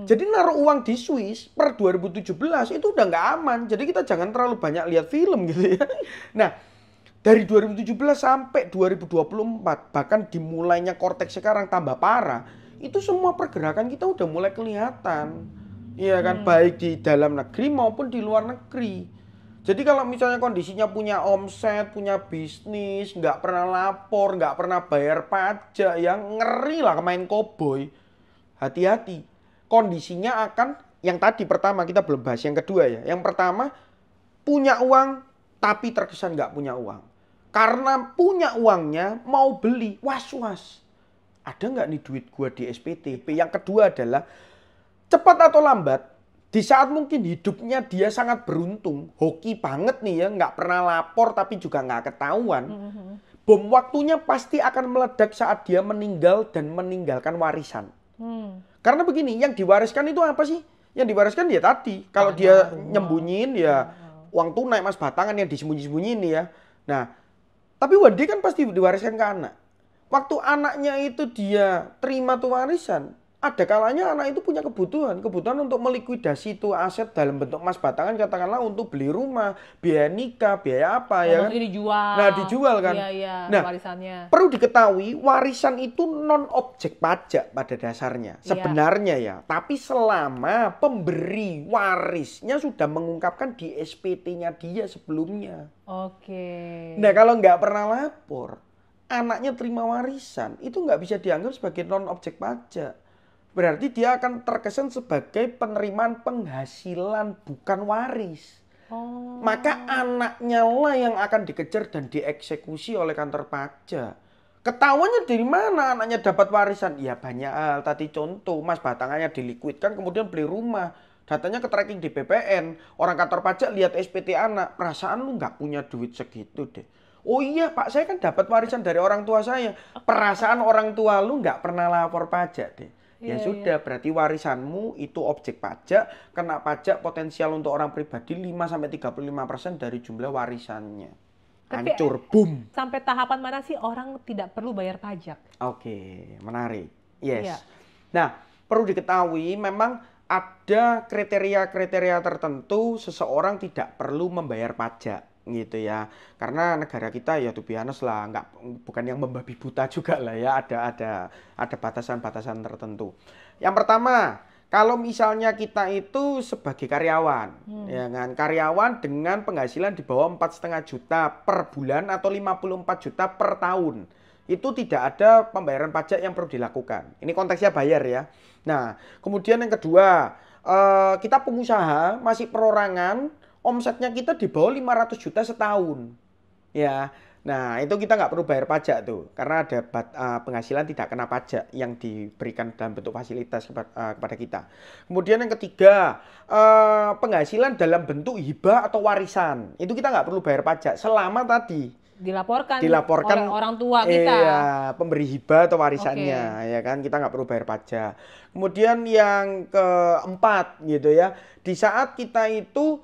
Jadi naruh uang di Swiss per 2017 itu udah nggak aman. Jadi kita jangan terlalu banyak lihat film gitu ya. Nah, dari 2017 sampai 2024, bahkan dimulainya Cortex sekarang tambah parah, itu semua pergerakan kita udah mulai kelihatan. Iya kan, baik di dalam negeri maupun di luar negeri. Jadi kalau misalnya kondisinya punya omset, punya bisnis, nggak pernah lapor, nggak pernah bayar pajak, yang ngeri lah main koboi. Hati-hati. Kondisinya akan, yang tadi pertama kita belum bahas, yang kedua ya. Yang pertama, punya uang tapi terkesan nggak punya uang. Karena punya uangnya mau beli, was-was. Ada nggak nih duit gua di SPT? Yang kedua adalah, cepat atau lambat, di saat mungkin hidupnya dia sangat beruntung, hoki banget nih ya, nggak pernah lapor tapi juga nggak ketahuan. Bom waktunya pasti akan meledak saat dia meninggal dan meninggalkan warisan. Karena begini, yang diwariskan itu apa sih? Yang diwariskan dia tadi, kalau dia nyembunyiin ya uang tunai mas batangan yang disembunyi-sembunyiin ya. Nah, tapi one day kan pasti diwariskan ke anak. Waktu anaknya itu dia terima tuh warisan, ada kalanya anak itu punya kebutuhan untuk melikuidasi itu aset dalam bentuk emas batangan, katakanlah untuk beli rumah, biaya nikah, biaya apa ya kan. Dijual. Nah, dijual kan. Iya, nah, warisannya. Perlu diketahui warisan itu non objek pajak pada dasarnya. Sebenarnya ya, tapi selama pemberi warisnya sudah mengungkapkan di SPT-nya dia sebelumnya. Oke. Nah, kalau nggak pernah lapor, anaknya terima warisan, itu nggak bisa dianggap sebagai non objek pajak. Berarti dia akan terkesan sebagai penerimaan penghasilan bukan waris. Maka anaknya lah yang akan dikejar dan dieksekusi oleh kantor pajak. Ketahuannya dari mana anaknya dapat warisan? Ya banyak hal. Tadi contoh, mas batangannya dilikuidkan kemudian beli rumah. Datanya ke tracking di BPN. Orang kantor pajak lihat SPT anak. Perasaan lu nggak punya duit segitu deh. Oh iya pak, saya kan dapat warisan dari orang tua saya. Perasaan orang tua lu nggak pernah lapor pajak deh. Ya sudah, berarti warisanmu itu objek pajak, kena pajak potensial untuk orang pribadi 5-35% dari jumlah warisannya. Hancur, boom. Sampai tahapan mana sih orang tidak perlu bayar pajak? Oke, menarik. Yes. Nah, perlu diketahui memang ada kriteria-kriteria tertentu seseorang tidak perlu membayar pajak. Gitu ya, karena negara kita ya to be honest lah, bukan yang membabi buta juga lah ya, ada batasan-batasan tertentu. Yang pertama, kalau misalnya kita itu sebagai karyawan, ya kan, karyawan dengan penghasilan di bawah 4,5 juta per bulan atau 54 juta per tahun, itu tidak ada pembayaran pajak yang perlu dilakukan. Ini konteksnya bayar ya. Nah, kemudian yang kedua, kita pengusaha masih perorangan, omsetnya kita di bawah 500 juta setahun. Ya. Nah, itu kita nggak perlu bayar pajak tuh. Karena ada penghasilan tidak kena pajak yang diberikan dalam bentuk fasilitas kepada kita. Kemudian yang ketiga, penghasilan dalam bentuk hibah atau warisan. Itu kita nggak perlu bayar pajak. Selama tadi dilaporkan dilaporkan oleh orang tua kita. Iya, pemberi hibah atau warisannya, ya kan, kita nggak perlu bayar pajak. Kemudian yang keempat gitu ya, di saat kita itu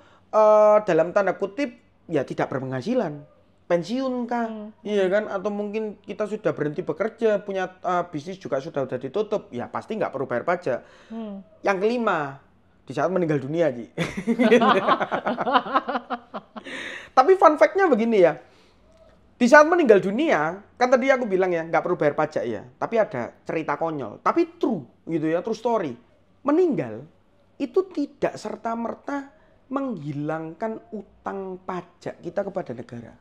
dalam tanda kutip ya tidak berpenghasilan, pensiun kah, iya kan, atau mungkin kita sudah berhenti bekerja, punya bisnis juga sudah ditutup, ya pasti nggak perlu bayar pajak. Yang kelima, di saat meninggal dunia, Ji. Tapi fun fact-nya begini ya. Di saat meninggal dunia, kan tadi aku bilang ya, nggak perlu bayar pajak ya. Tapi ada cerita konyol, tapi true gitu ya, true story. Meninggal itu tidak serta-merta menghilangkan utang pajak kita kepada negara.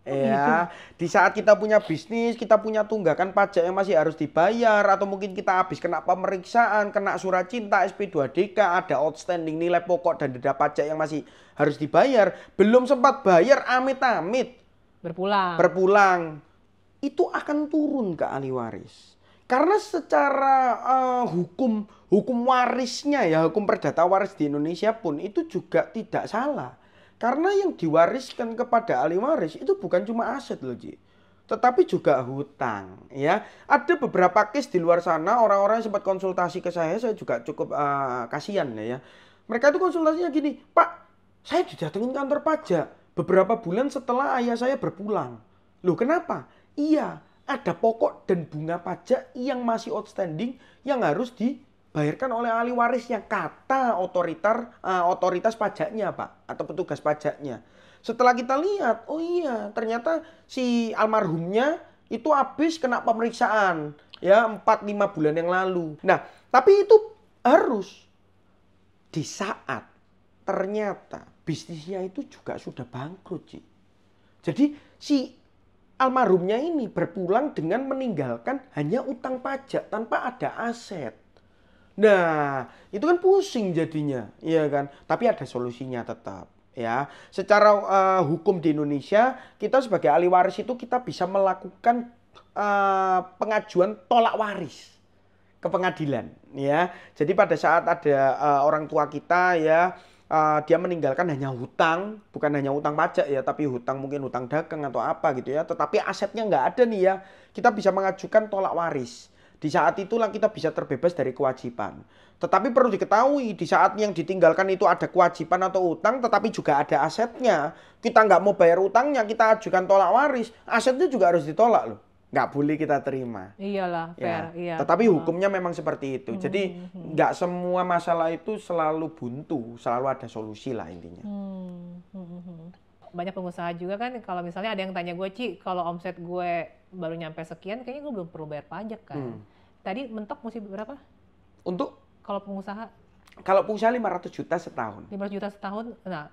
Ya, di saat kita punya bisnis, kita punya tunggakan pajak yang masih harus dibayar, atau mungkin kita habis kena pemeriksaan, kena surat cinta, SP2DK, ada outstanding nilai pokok dan denda pajak yang masih harus dibayar, belum sempat bayar, amit-amit berpulang, itu akan turun ke ahli waris. Karena secara hukum warisnya ya, hukum perdata waris di Indonesia pun itu juga tidak salah. Karena yang diwariskan kepada ahli waris itu bukan cuma aset loh, Ji, tetapi juga hutang, ya. Ada beberapa case di luar sana, orang-orang yang sempat konsultasi ke saya juga cukup kasihan ya. Mereka itu konsultasinya gini, Pak, saya didatengin kantor pajak beberapa bulan setelah ayah saya berpulang. Loh, kenapa? Iya, ada pokok dan bunga pajak yang masih outstanding yang harus dibayarkan oleh ahli warisnya, kata otoritas pajaknya, Pak, atau petugas pajaknya. Setelah kita lihat, oh iya, ternyata si almarhumnya itu habis kena pemeriksaan ya 4-5 bulan yang lalu. Nah, tapi itu harus di saat ternyata bisnisnya itu juga sudah bangkrut, Ci. Jadi si almarhumnya ini berpulang dengan meninggalkan hanya utang pajak tanpa ada aset. Nah, itu kan pusing jadinya, iya kan? Tapi ada solusinya tetap, ya. Secara hukum di Indonesia, kita sebagai ahli waris itu kita bisa melakukan pengajuan tolak waris ke pengadilan, ya. Jadi pada saat ada orang tua kita ya, dia meninggalkan hanya hutang, bukan hanya hutang pajak ya, tapi hutang mungkin hutang dagang atau apa gitu ya, tetapi asetnya nggak ada nih ya, kita bisa mengajukan tolak waris. Di saat itulah kita bisa terbebas dari kewajiban. Tetapi perlu diketahui, di saat yang ditinggalkan itu ada kewajiban atau utang, tetapi juga ada asetnya. Kita nggak mau bayar utangnya, kita ajukan tolak waris, asetnya juga harus ditolak loh. Nggak boleh kita terima. Iyalah, fair. Ya. Iya. Tetapi hukumnya memang seperti itu. Jadi nggak semua masalah itu selalu buntu, selalu ada solusi lah intinya. Banyak pengusaha juga kan, kalau misalnya ada yang tanya gue, Ci, kalau omset gue baru nyampe sekian, kayaknya gue belum perlu bayar pajak kan. Tadi mentok mesti berapa? Untuk? Kalau pengusaha? Kalau pengusaha 500 juta setahun. 500 juta setahun. Nah,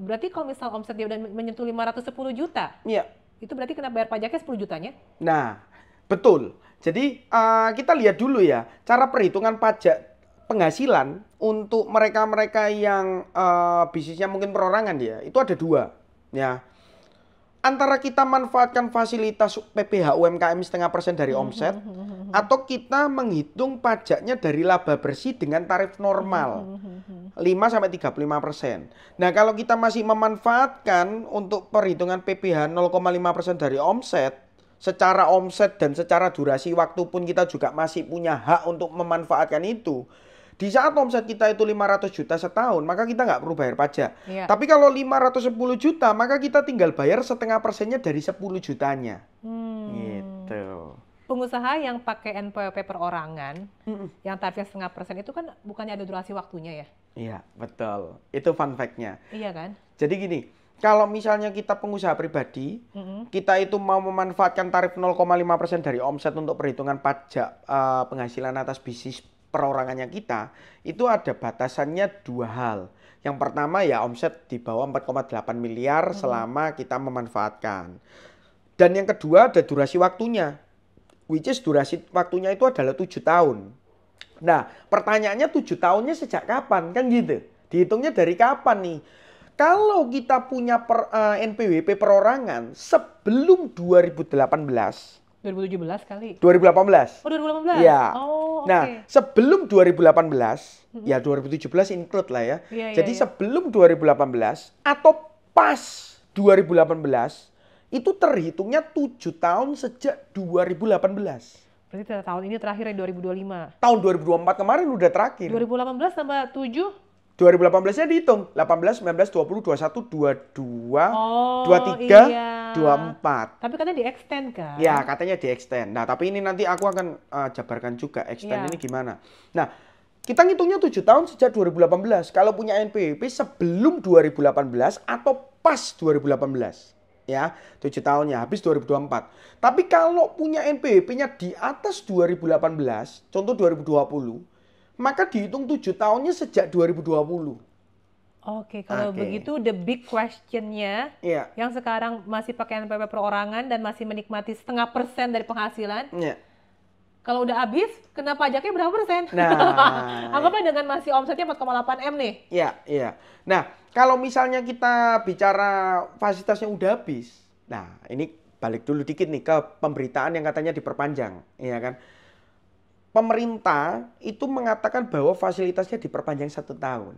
berarti kalau misal omset dia udah menyentuh 510 juta, iya, itu berarti kena bayar pajaknya 10 jutanya? Nah, betul. Jadi kita lihat dulu ya, cara perhitungan pajak penghasilan untuk mereka-mereka yang bisnisnya mungkin perorangan ya, itu ada dua. Ya, antara kita manfaatkan fasilitas PPh UMKM 0,5% dari omset, atau kita menghitung pajaknya dari laba bersih dengan tarif normal 5-35%. Nah, kalau kita masih memanfaatkan untuk perhitungan PPh 0,5% dari omset, secara omset dan secara durasi waktu pun kita juga masih punya hak untuk memanfaatkan itu. Di saat omset kita itu 500 juta setahun, maka kita nggak perlu bayar pajak. Iya. Tapi kalau 510 juta, maka kita tinggal bayar 0,5%-nya dari 10 jutanya. Gitu. Pengusaha yang pakai NPWP perorangan, yang tarifnya 0,5% itu kan bukannya ada durasi waktunya ya? Iya, betul. Itu fun fact-nya. Iya kan? Jadi gini, kalau misalnya kita pengusaha pribadi, kita itu mau memanfaatkan tarif 0,5% dari omset untuk perhitungan pajak penghasilan atas bisnis perorangannya kita, itu ada batasannya dua hal. Yang pertama ya omset di bawah 4,8 miliar selama kita memanfaatkan. Dan yang kedua ada durasi waktunya, which is durasi waktunya itu adalah 7 tahun. Nah, pertanyaannya 7 tahunnya sejak kapan? Kan gitu. Dihitungnya dari kapan nih? Kalau kita punya NPWP perorangan sebelum 2018. 2017 kali. 2018. Oh, 2018? Iya. Oh, oke. Nah, sebelum 2018, ya 2017 include lah ya. Iya, Jadi iya. sebelum 2018 atau pas 2018, itu terhitungnya 7 tahun sejak 2018. Berarti tahun ini terakhir yang 2025. Tahun 2024 kemarin udah terakhir. 2018 tambah 7? 2018-nya dihitung, 18, 19, 20, 21, 22, Oh, 23, iya. 24. Tapi katanya di-extend kan? Ya, katanya di-extend. Nah, tapi ini nanti aku akan jabarkan juga extend Iya. ini gimana. Nah, kita ngitungnya 7 tahun sejak 2018. Kalau punya NPWP sebelum 2018 atau pas 2018. Ya, 7 tahunnya, habis 2024. Tapi kalau punya NPWP-nya di atas 2018, contoh 2020, maka dihitung 7 tahunnya sejak 2020. Oke, kalau Oke. begitu the big question-nya Iya. yang sekarang masih pakai NPWP perorangan dan masih menikmati 0,5% dari penghasilan, Iya. kalau udah habis, kena pajaknya berapa persen? Nah, Anggaplah dengan masih omsetnya 4,8 M nih. iya, iya. Nah, kalau misalnya kita bicara fasilitasnya udah habis, nah ini balik dulu dikit nih ke pemberitaan yang katanya diperpanjang, ya kan? Pemerintah itu mengatakan bahwa fasilitasnya diperpanjang 1 tahun.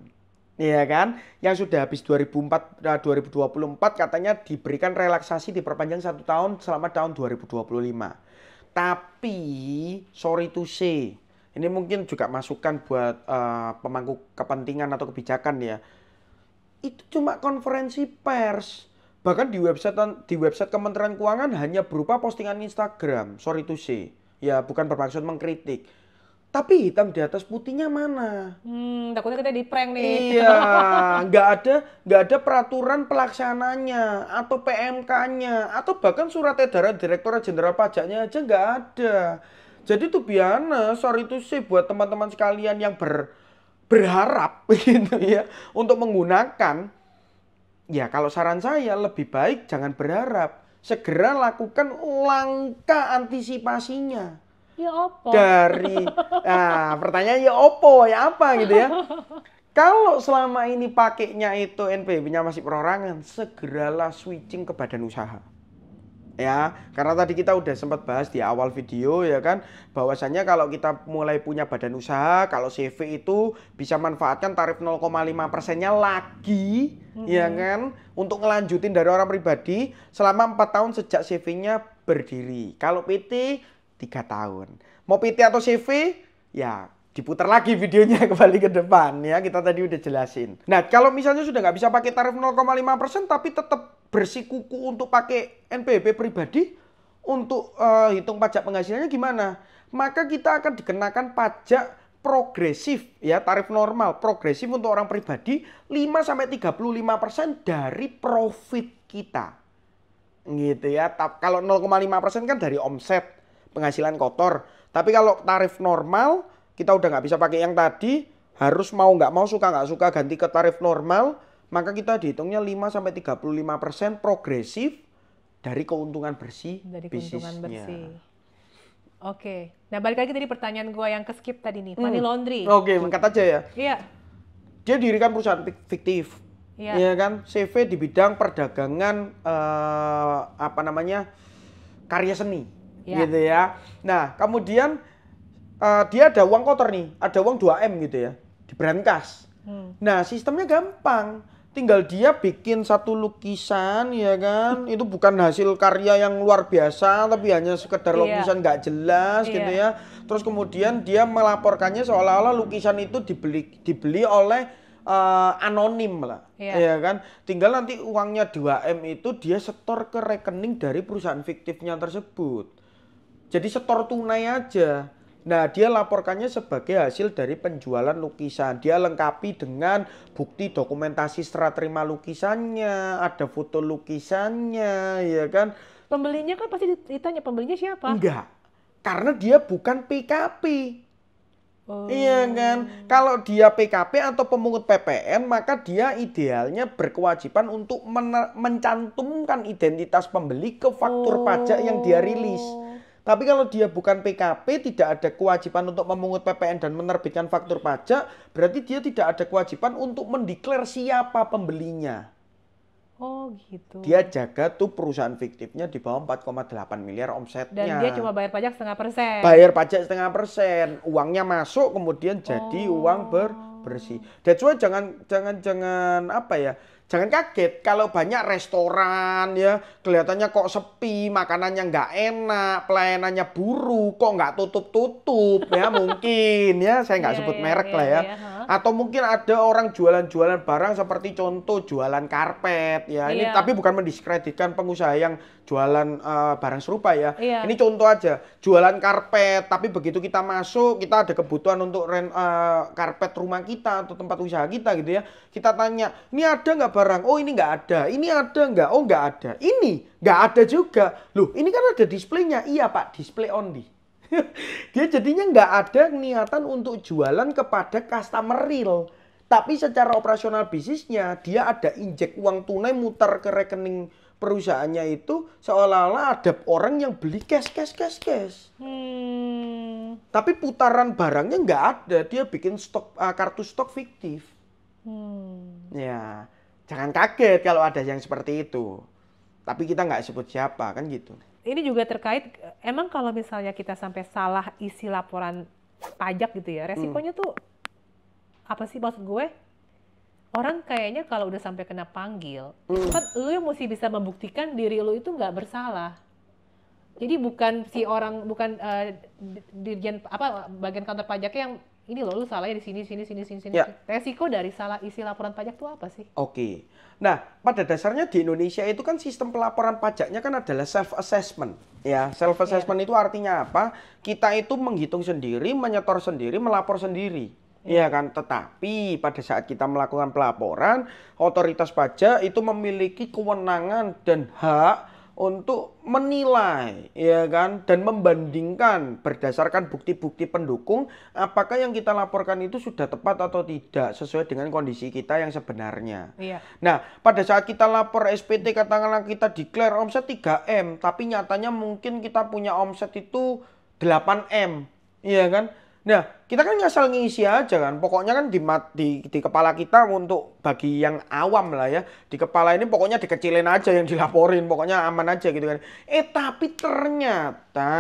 Iya kan? Yang sudah habis 2024 katanya diberikan relaksasi diperpanjang 1 tahun selama tahun 2025. Tapi, sorry to say, ini mungkin juga masukan buat pemangku kepentingan atau kebijakan ya. Itu cuma konferensi pers. Bahkan di website Kementerian Keuangan hanya berupa postingan Instagram, sorry to say. Ya, bukan bermaksud mengkritik. Tapi hitam di atas putihnya mana? Takutnya kita di-prank nih. Iya, nggak ada peraturan pelaksananya atau PMK-nya atau bahkan surat edaran Direktorat Jenderal Pajaknya aja nggak ada. Jadi tuh biasa, sorry to say buat teman-teman sekalian yang berharap gitu ya untuk menggunakan, ya kalau saran saya lebih baik jangan berharap, segera lakukan langkah antisipasinya. Ya opo. Pertanyaan ya opo, ya apa gitu ya. Kalau selama ini pakainya itu NPWP-nya masih perorangan, segeralah switching ke badan usaha. Ya, karena tadi kita udah sempat bahas di awal video ya kan, bahwasannya kalau kita mulai punya badan usaha, kalau CV itu bisa manfaatkan tarif 0,5%-nya lagi, ya kan, untuk ngelanjutin dari orang pribadi selama 4 tahun sejak CV-nya berdiri. Kalau PT 3 tahun. Mau PT atau CV? Ya diputar lagi videonya kembali ke depan ya. Kita tadi udah jelasin. Nah kalau misalnya sudah nggak bisa pakai tarif 0,5% tapi tetap bersikuku untuk pakai NPWP pribadi untuk hitung pajak penghasilannya gimana? Maka kita akan dikenakan pajak progresif ya, tarif normal progresif untuk orang pribadi 5-35% dari profit kita. Gitu ya. Kalau 0,5% kan dari omset penghasilan kotor. Tapi kalau tarif normal, kita udah nggak bisa pakai yang tadi, harus mau nggak mau, suka nggak suka ganti ke tarif normal, maka kita dihitungnya 5-35% progresif dari keuntungan bersih Dari bisnisnya. keuntungan bersih. Oke. Nah balik lagi tadi pertanyaan gue yang ke-skip tadi nih, money laundry. Oke, angkat aja ya. Iya. Dia dirikan perusahaan fiktif. Iya. Ya kan, CV di bidang perdagangan karya seni. Ya. Gitu ya. Nah, kemudian dia ada uang kotor nih, ada uang 2M gitu ya, di brankas. Nah, sistemnya gampang. Tinggal dia bikin satu lukisan ya kan, itu bukan hasil karya yang luar biasa, tapi hanya sekedar lukisan nggak jelas gitu ya. Terus kemudian dia melaporkannya seolah-olah lukisan itu dibeli oleh anonim lah, ya kan. Tinggal nanti uangnya 2M itu dia setor ke rekening dari perusahaan fiktifnya tersebut. Jadi setor tunai aja. Nah, dia laporkannya sebagai hasil dari penjualan lukisan. Dia lengkapi dengan bukti dokumentasi serah terima lukisannya, ada foto lukisannya, ya kan. Pembelinya kan pasti ditanya, pembelinya siapa? Enggak, karena dia bukan PKP. Iya kan, kalau dia PKP atau pemungut PPN, maka dia idealnya berkewajiban untuk mencantumkan identitas pembeli ke faktur pajak yang dia rilis. Tapi kalau dia bukan PKP, tidak ada kewajiban untuk memungut PPN dan menerbitkan faktur pajak, berarti dia tidak ada kewajiban untuk mendeklar siapa pembelinya. Oh gitu. Dia jaga tuh perusahaan fiktifnya di bawah 4,8 miliar omsetnya. Dan dia cuma bayar pajak 0,5%. Bayar pajak 0,5%. Uangnya masuk kemudian jadi uang bersih. That's why jangan Jangan kaget kalau banyak restoran ya kelihatannya kok sepi, makanannya nggak enak, pelayanannya buruk, kok nggak tutup-tutup ya mungkin ya, saya nggak Iya, sebut iya, merek iya, lah ya. iya, heeh. Atau mungkin ada orang jualan-jualan barang seperti contoh jualan karpet ya. Ini Iya. tapi bukan mendiskreditkan pengusaha yang jualan barang serupa ya. Iya. Ini contoh aja, jualan karpet tapi begitu kita masuk kita ada kebutuhan untuk karpet rumah kita atau tempat usaha kita gitu ya. Kita tanya, ini ada nggak barang? Oh ini nggak ada. Ini ada nggak? Oh nggak ada. Ini nggak ada juga. Loh ini kan ada displaynya. Iya Pak, display only. Dia jadinya nggak ada niatan untuk jualan kepada customer real. Tapi secara operasional bisnisnya dia ada injek uang tunai muter ke rekening perusahaannya itu seolah-olah ada orang yang beli cash. Tapi putaran barangnya nggak ada. Dia bikin stok kartu stok fiktif. Ya, jangan kaget kalau ada yang seperti itu. Tapi kita nggak sebut siapa kan gitu. Ini juga terkait, emang kalau misalnya kita sampai salah isi laporan pajak gitu ya, resikonya tuh apa sih maksud gue? Orang kayaknya kalau udah sampai kena panggil, kan lu yang mesti bisa membuktikan diri lu itu nggak bersalah. Jadi bukan si orang, bukan dirjen apa bagian kantor pajaknya yang ini loh, lu salahnya di sini. Ya. Resiko dari salah isi laporan pajak tuh apa sih? Oke. Nah, pada dasarnya di Indonesia itu kan sistem pelaporan pajaknya kan adalah self-assessment. Ya, self-assessment itu artinya apa? Kita itu menghitung sendiri, menyetor sendiri, melapor sendiri. Iya kan? Tetapi pada saat kita melakukan pelaporan, otoritas pajak itu memiliki kewenangan dan hak untuk menilai, ya kan, dan membandingkan berdasarkan bukti-bukti pendukung apakah yang kita laporkan itu sudah tepat atau tidak sesuai dengan kondisi kita yang sebenarnya. Iya. Nah, pada saat kita lapor SPT katakanlah kita declare omset 3M, tapi nyatanya mungkin kita punya omset itu 8M, iya kan? Nah, kita kan ngasal ngisi aja kan. Pokoknya kan di kepala kita untuk bagi yang awam lah ya. Di kepala ini pokoknya dikecilin aja yang dilaporin. Pokoknya aman aja gitu kan. Tapi ternyata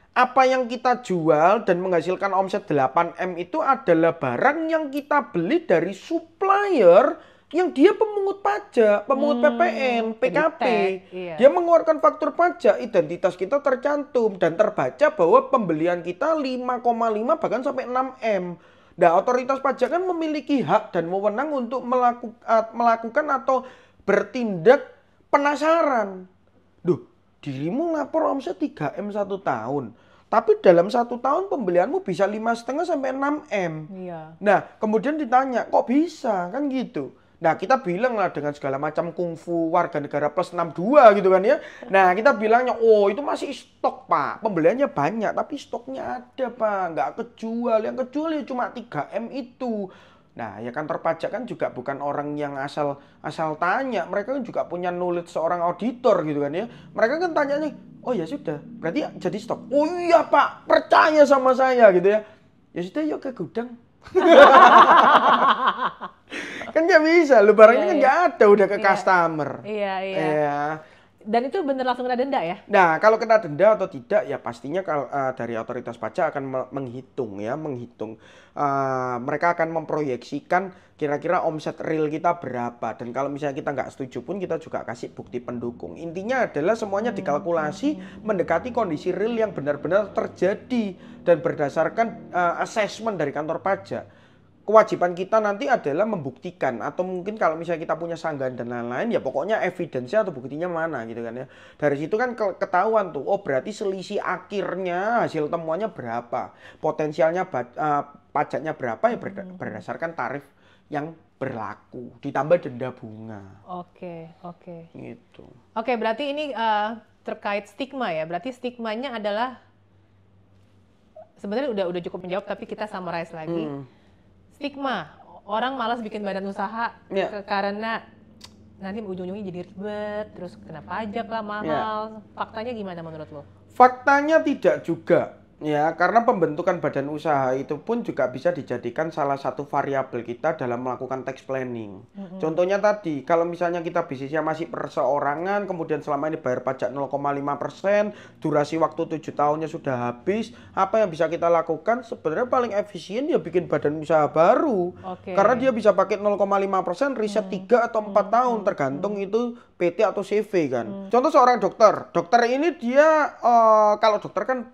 apa yang kita jual dan menghasilkan omset 8M itu adalah barang yang kita beli dari supplier yang dia pemungut pajak, pemungut PPN, PKP. Iya. Dia mengeluarkan faktur pajak, identitas kita tercantum dan terbaca bahwa pembelian kita 5,5 bahkan sampai 6M. Nah, otoritas pajak kan memiliki hak dan wewenang untuk melakukan atau bertindak penasaran. Duh, dirimu lapor omset 3M 1 tahun. Tapi dalam 1 tahun pembelianmu bisa 5,5 sampai 6M. Iya. Nah, kemudian ditanya, kok bisa? Kan gitu. Nah, kita bilang lah dengan segala macam kungfu warga negara plus 62 gitu kan ya. Nah, kita bilangnya, oh itu masih stok Pak. Pembeliannya banyak, tapi stoknya ada Pak. Nggak kejual. Yang kejual ya cuma 3M itu. Nah, ya kantor pajak kan juga bukan orang yang asal tanya. Mereka kan juga punya knowledge seorang auditor gitu kan ya. Mereka kan tanya nih, oh ya sudah, berarti jadi stok. Oh iya Pak, percaya sama saya gitu ya. Ya sudah, yuk ke gudang. Kan nggak bisa, lo barangnya kan nggak ada udah ke customer. Iya. Dan itu bener langsung kena denda ya? Nah, kalau kena denda atau tidak ya pastinya kalau dari otoritas pajak akan menghitung. Mereka akan memproyeksikan kira-kira omset real kita berapa. Dan kalau misalnya kita nggak setuju pun kita juga kasih bukti pendukung. Intinya adalah semuanya dikalkulasi mendekati kondisi real yang benar-benar terjadi dan berdasarkan assessment dari kantor pajak. Kewajiban kita nanti adalah membuktikan atau mungkin kalau misalnya kita punya sanggahan dan lain-lain ya pokoknya evidence-nya atau buktinya mana gitu kan ya. Dari situ kan ketahuan tuh, oh berarti selisih akhirnya hasil temuannya berapa. Potensialnya pajaknya berapa ya berdasarkan tarif yang berlaku ditambah denda bunga. Oke. Gitu. Oke, berarti ini terkait stigma ya. Berarti stigmanya adalah sebenarnya udah cukup menjawab tapi kita summarize lagi. Stigma, orang malas bikin badan usaha karena nanti ujung-ujungnya jadi ribet, terus kena pajak lah mahal. Faktanya gimana menurut lo? Faktanya tidak juga. Ya, karena pembentukan badan usaha itu pun juga bisa dijadikan salah satu variabel kita dalam melakukan tax planning. Contohnya tadi, kalau misalnya kita bisnisnya masih perseorangan, kemudian selama ini bayar pajak 0,5%, durasi waktu 7 tahunnya sudah habis, apa yang bisa kita lakukan? Sebenarnya paling efisien ya bikin badan usaha baru. Oke. Karena dia bisa pakai 0,5%, riset 3 atau 4 tahun, tergantung itu PT atau CV kan. Contoh seorang dokter. Dokter ini dia, kalau dokter kan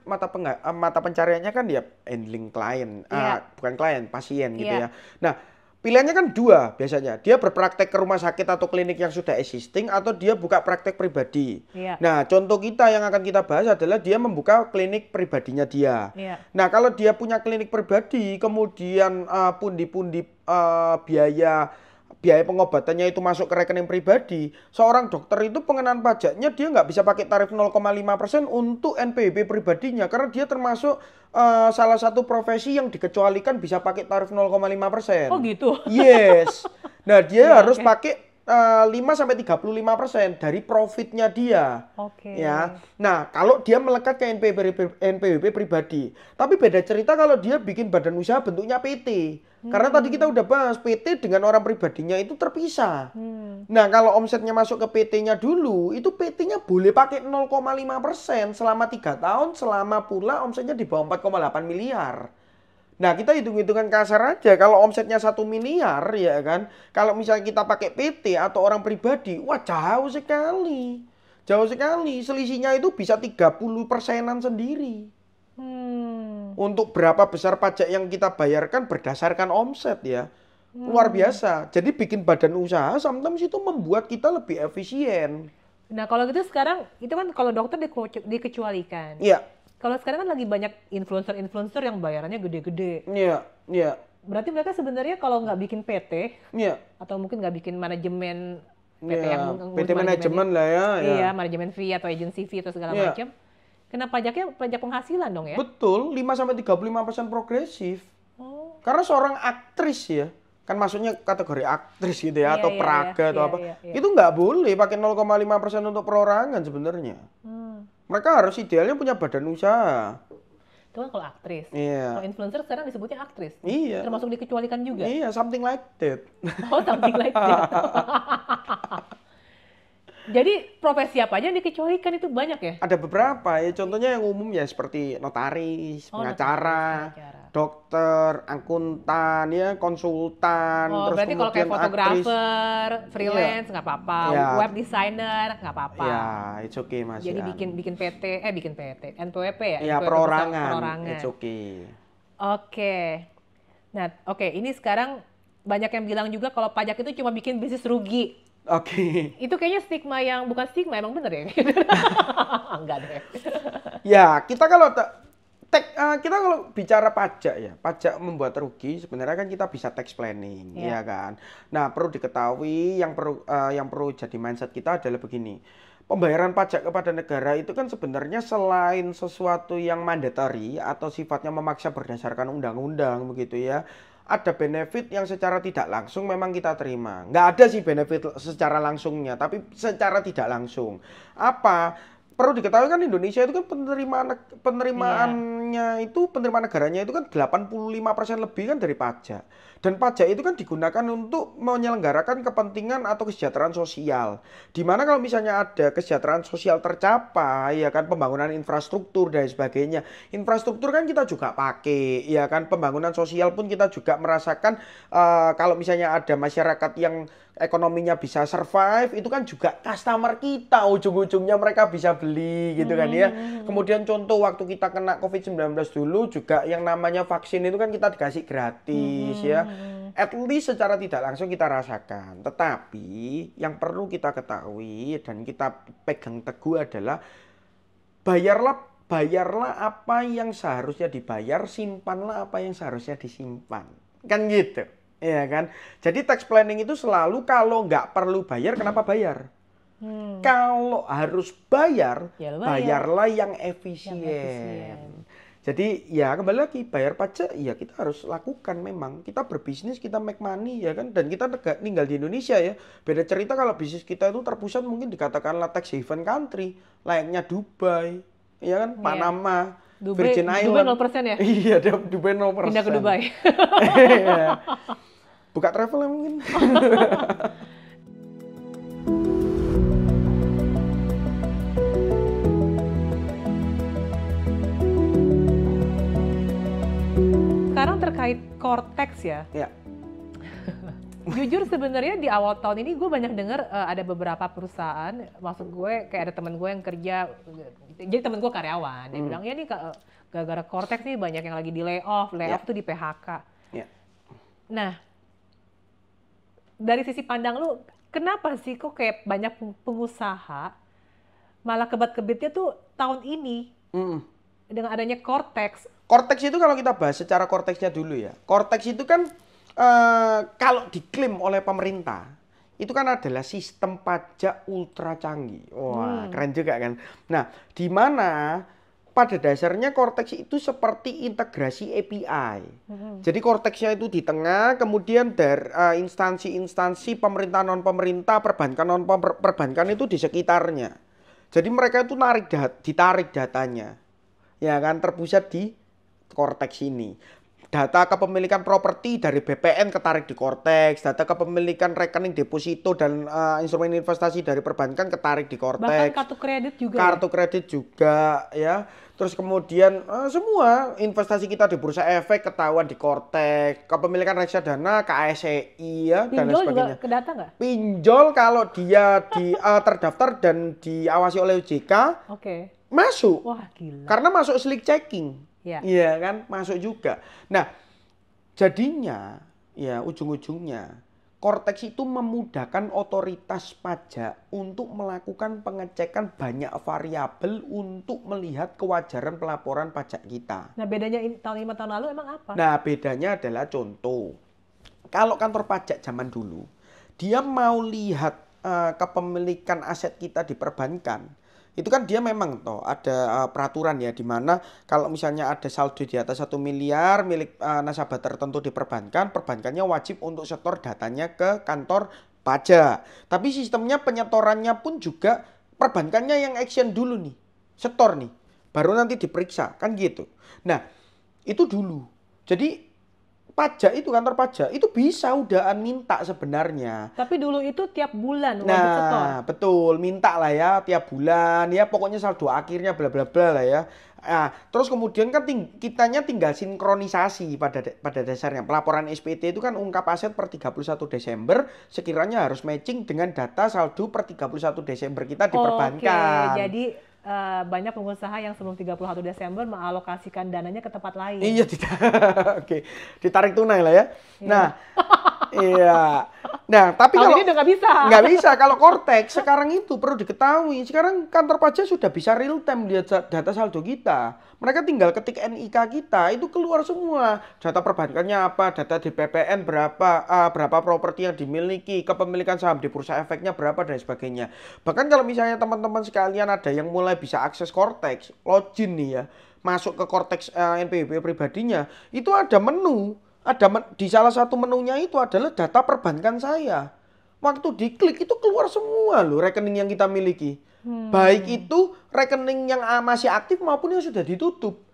mata pencariannya kan dia handling klien, bukan klien, pasien gitu ya. Nah, pilihannya kan dua biasanya. Dia berpraktek ke rumah sakit atau klinik yang sudah existing, atau dia buka praktek pribadi. Nah, contoh kita yang akan kita bahas adalah dia membuka klinik pribadinya dia. Nah, kalau dia punya klinik pribadi, kemudian pundi-pundi biaya pengobatannya itu masuk ke rekening pribadi, seorang dokter itu pengenaan pajaknya dia nggak bisa pakai tarif 0,5% untuk NPWP pribadinya, karena dia termasuk salah satu profesi yang dikecualikan bisa pakai tarif 0,5%. Oh gitu? Yes. Nah, dia harus pakai 5-35% dari profitnya dia. Ya. Nah, kalau dia melekat ke NPWP pribadi. Tapi beda cerita kalau dia bikin badan usaha bentuknya PT. Karena tadi kita udah bahas, PT dengan orang pribadinya itu terpisah. Nah, kalau omsetnya masuk ke PT-nya dulu, itu PT-nya boleh pakai 0,5% selama 3 tahun, selama pula omsetnya di bawah 4,8 miliar. Nah, kita hitung-hitungan kasar aja, kalau omsetnya 1 miliar ya kan, kalau misalnya kita pakai PT atau orang pribadi, wah jauh sekali. Jauh sekali, selisihnya itu bisa 30%-an sendiri. Untuk berapa besar pajak yang kita bayarkan berdasarkan omset ya. Luar biasa. Jadi bikin badan usaha sometimes itu membuat kita lebih efisien. Nah, kalau gitu sekarang, itu kan kalau dokter dikecualikan. Iya. Kalau sekarang kan lagi banyak influencer yang bayarannya gede-gede. Iya. Berarti mereka sebenarnya kalau nggak bikin PT, atau mungkin nggak bikin manajemen PT yang PT manajemen lah ya. Iya, manajemen fee atau agency fee atau segala macam. Kena pajaknya pajak penghasilan dong ya? Betul, 5-35% progresif. Karena seorang aktris ya, kan maksudnya kategori aktris gitu ya, atau peraga atau apa, itu nggak boleh pakai 0,5% untuk perorangan sebenarnya. Mereka harus idealnya punya badan usaha. Itu kan kalau aktris. Kalau influencer sekarang disebutnya aktris. Termasuk dikecualikan juga. Iya, something like that. Oh, something like that. Jadi profesi apa aja yang dikecualikan itu banyak ya? Ada beberapa ya, contohnya yang umum ya seperti notaris, pengacara, dokter, akuntan, ya konsultan. Oh, terus berarti kalau kayak fotografer, freelance nggak apa-apa, web designer nggak apa-apa. Ya, it's okay Mas. Jadi bikin PT, NPWP ya? Iya, perorangan, it's okay. Oke. Nah, ini sekarang banyak yang bilang juga kalau pajak itu cuma bikin bisnis rugi. Itu kayaknya stigma yang bukan stigma, emang bener ya? Enggak deh. Ya, kita kalau bicara pajak ya, pajak membuat rugi sebenarnya kan kita bisa tax planning, ya kan. Nah, perlu diketahui yang perlu jadi mindset kita adalah begini. Pembayaran pajak kepada negara itu kan sebenarnya selain sesuatu yang mandatory atau sifatnya memaksa berdasarkan undang-undang begitu ya, ada benefit yang secara tidak langsung memang kita terima. Nggak ada sih benefit secara langsungnya, tapi secara tidak langsung. Apa? Perlu diketahui kan Indonesia itu kan penerimaan negaranya itu kan 85% lebih kan dari pajak. Dan pajak itu kan digunakan untuk menyelenggarakan kepentingan atau kesejahteraan sosial. Dimana kalau misalnya ada kesejahteraan sosial tercapai, ya kan, pembangunan infrastruktur dan sebagainya. Infrastruktur kan kita juga pakai, ya kan, pembangunan sosial pun kita juga merasakan kalau misalnya ada masyarakat yang ekonominya bisa survive, itu kan juga customer kita, ujung-ujungnya mereka bisa beli gitu kan ya. Kemudian contoh waktu kita kena COVID-19 dulu juga yang namanya vaksin itu kan kita dikasih gratis ya. At least secara tidak langsung kita rasakan. Tetapi yang perlu kita ketahui dan kita pegang teguh adalah bayarlah apa yang seharusnya dibayar, simpanlah apa yang seharusnya disimpan. Kan gitu. Iya kan? Jadi tax planning itu selalu kalau nggak perlu bayar, kenapa bayar? Kalau harus bayar, bayarlah yang efisien. Jadi ya kembali lagi, bayar pajak ya kita harus lakukan memang. Kita berbisnis, kita make money ya kan. Dan kita tinggal di Indonesia ya. Beda cerita kalau bisnis kita itu terpusat mungkin dikatakanlah tax haven country. Layaknya Dubai, ya kan, Panama. Virgin Dubai Island. 0% ya? Iya, dia Dubai 0%. Pindah ke Dubai. Iya. Buka travel ya mungkin. Sekarang terkait Cortex ya. Ya. Jujur sebenarnya di awal tahun ini gue banyak dengar ada beberapa perusahaan, maksud gue kayak ada teman gue yang kerja, jadi teman gue karyawan, dia bilang ya nih gara-gara Cortex nih banyak yang lagi di layoff tuh di PHK. Ya. Nah, dari sisi pandang lu, kenapa sih kok kayak banyak pengusaha malah kebat-kebitnya tuh tahun ini dengan adanya Cortex? Cortex itu kalau kita bahas secara Cortexnya dulu ya. Cortex itu kan kalau diklaim oleh pemerintah, itu kan adalah sistem pajak ultra canggih. Wah, keren juga kan. Nah, di mana pada dasarnya Cortex itu seperti integrasi API. Jadi Cortexnya itu di tengah, kemudian dari instansi-instansi pemerintah non-pemerintah, perbankan non-perbankan itu di sekitarnya. Jadi mereka itu ditarik datanya. Ya kan, terpusat di Cortex ini. Data kepemilikan properti dari BPN ketarik di Cortex, data kepemilikan rekening deposito dan instrumen investasi dari perbankan ketarik di Cortex. Bahkan kartu kredit juga. Kartu kredit juga ya. Terus kemudian semua investasi kita di bursa efek ketahuan di Cortex, kepemilikan reksadana KSEI ya dan lain Pinjol sebagainya. juga ke data nggak? Pinjol kalau dia terdaftar dan diawasi oleh OJK, masuk. Wah, gila. Karena masuk slick checking. Ya. Iya kan, masuk juga. Nah, jadinya ya ujung-ujungnya Cortex itu memudahkan otoritas pajak untuk melakukan pengecekan banyak variabel untuk melihat kewajaran pelaporan pajak kita. Nah, bedanya tahun 5 tahun lalu emang apa? Nah, bedanya adalah contoh. Kalau kantor pajak zaman dulu, dia mau lihat kepemilikan aset kita di perbankan. Itu kan dia memang ada peraturan ya, di mana kalau misalnya ada saldo di atas 1 miliar milik nasabah tertentu di perbankan, perbankannya wajib untuk setor datanya ke kantor pajak. Tapi sistemnya penyetorannya pun juga perbankannya yang action dulu nih, setor nih, baru nanti diperiksa, kan gitu. Nah, itu dulu. Jadi pajak itu, kantor pajak itu bisa udahan minta sebenarnya. Tapi dulu itu tiap bulan wajib setor. Nah, betul, minta lah ya tiap bulan ya, pokoknya saldo akhirnya bla bla bla lah ya. Nah, terus kemudian kan kitanya tinggal sinkronisasi pada dasarnya. Pelaporan SPT itu kan ungkap aset per 31 Desember sekiranya harus matching dengan data saldo per 31 Desember kita di perbankan. Oke, jadi banyak pengusaha yang sebelum 31 Desember mengalokasikan dananya ke tempat lain. Iya, oke. Ditarik tunai lah ya. Iya. Nah, iya. Nah, tapi kalau kalau ini udah nggak bisa. Nggak bisa. Kalau Cortex sekarang itu perlu diketahui. Sekarang kantor pajak sudah bisa real time lihat data saldo kita. Mereka tinggal ketik NIK kita, itu keluar semua. Data perbankannya apa, data di BPN berapa properti yang dimiliki, kepemilikan saham di bursa efeknya berapa dan sebagainya. Bahkan kalau misalnya teman-teman sekalian ada yang mulai bisa akses Cortex, login nih ya, masuk ke Cortex NPWP pribadinya, itu ada menu. Di salah satu menunya itu adalah data perbankan saya. Waktu diklik itu keluar semua loh rekening yang kita miliki. Baik itu rekening yang masih aktif maupun yang sudah ditutup.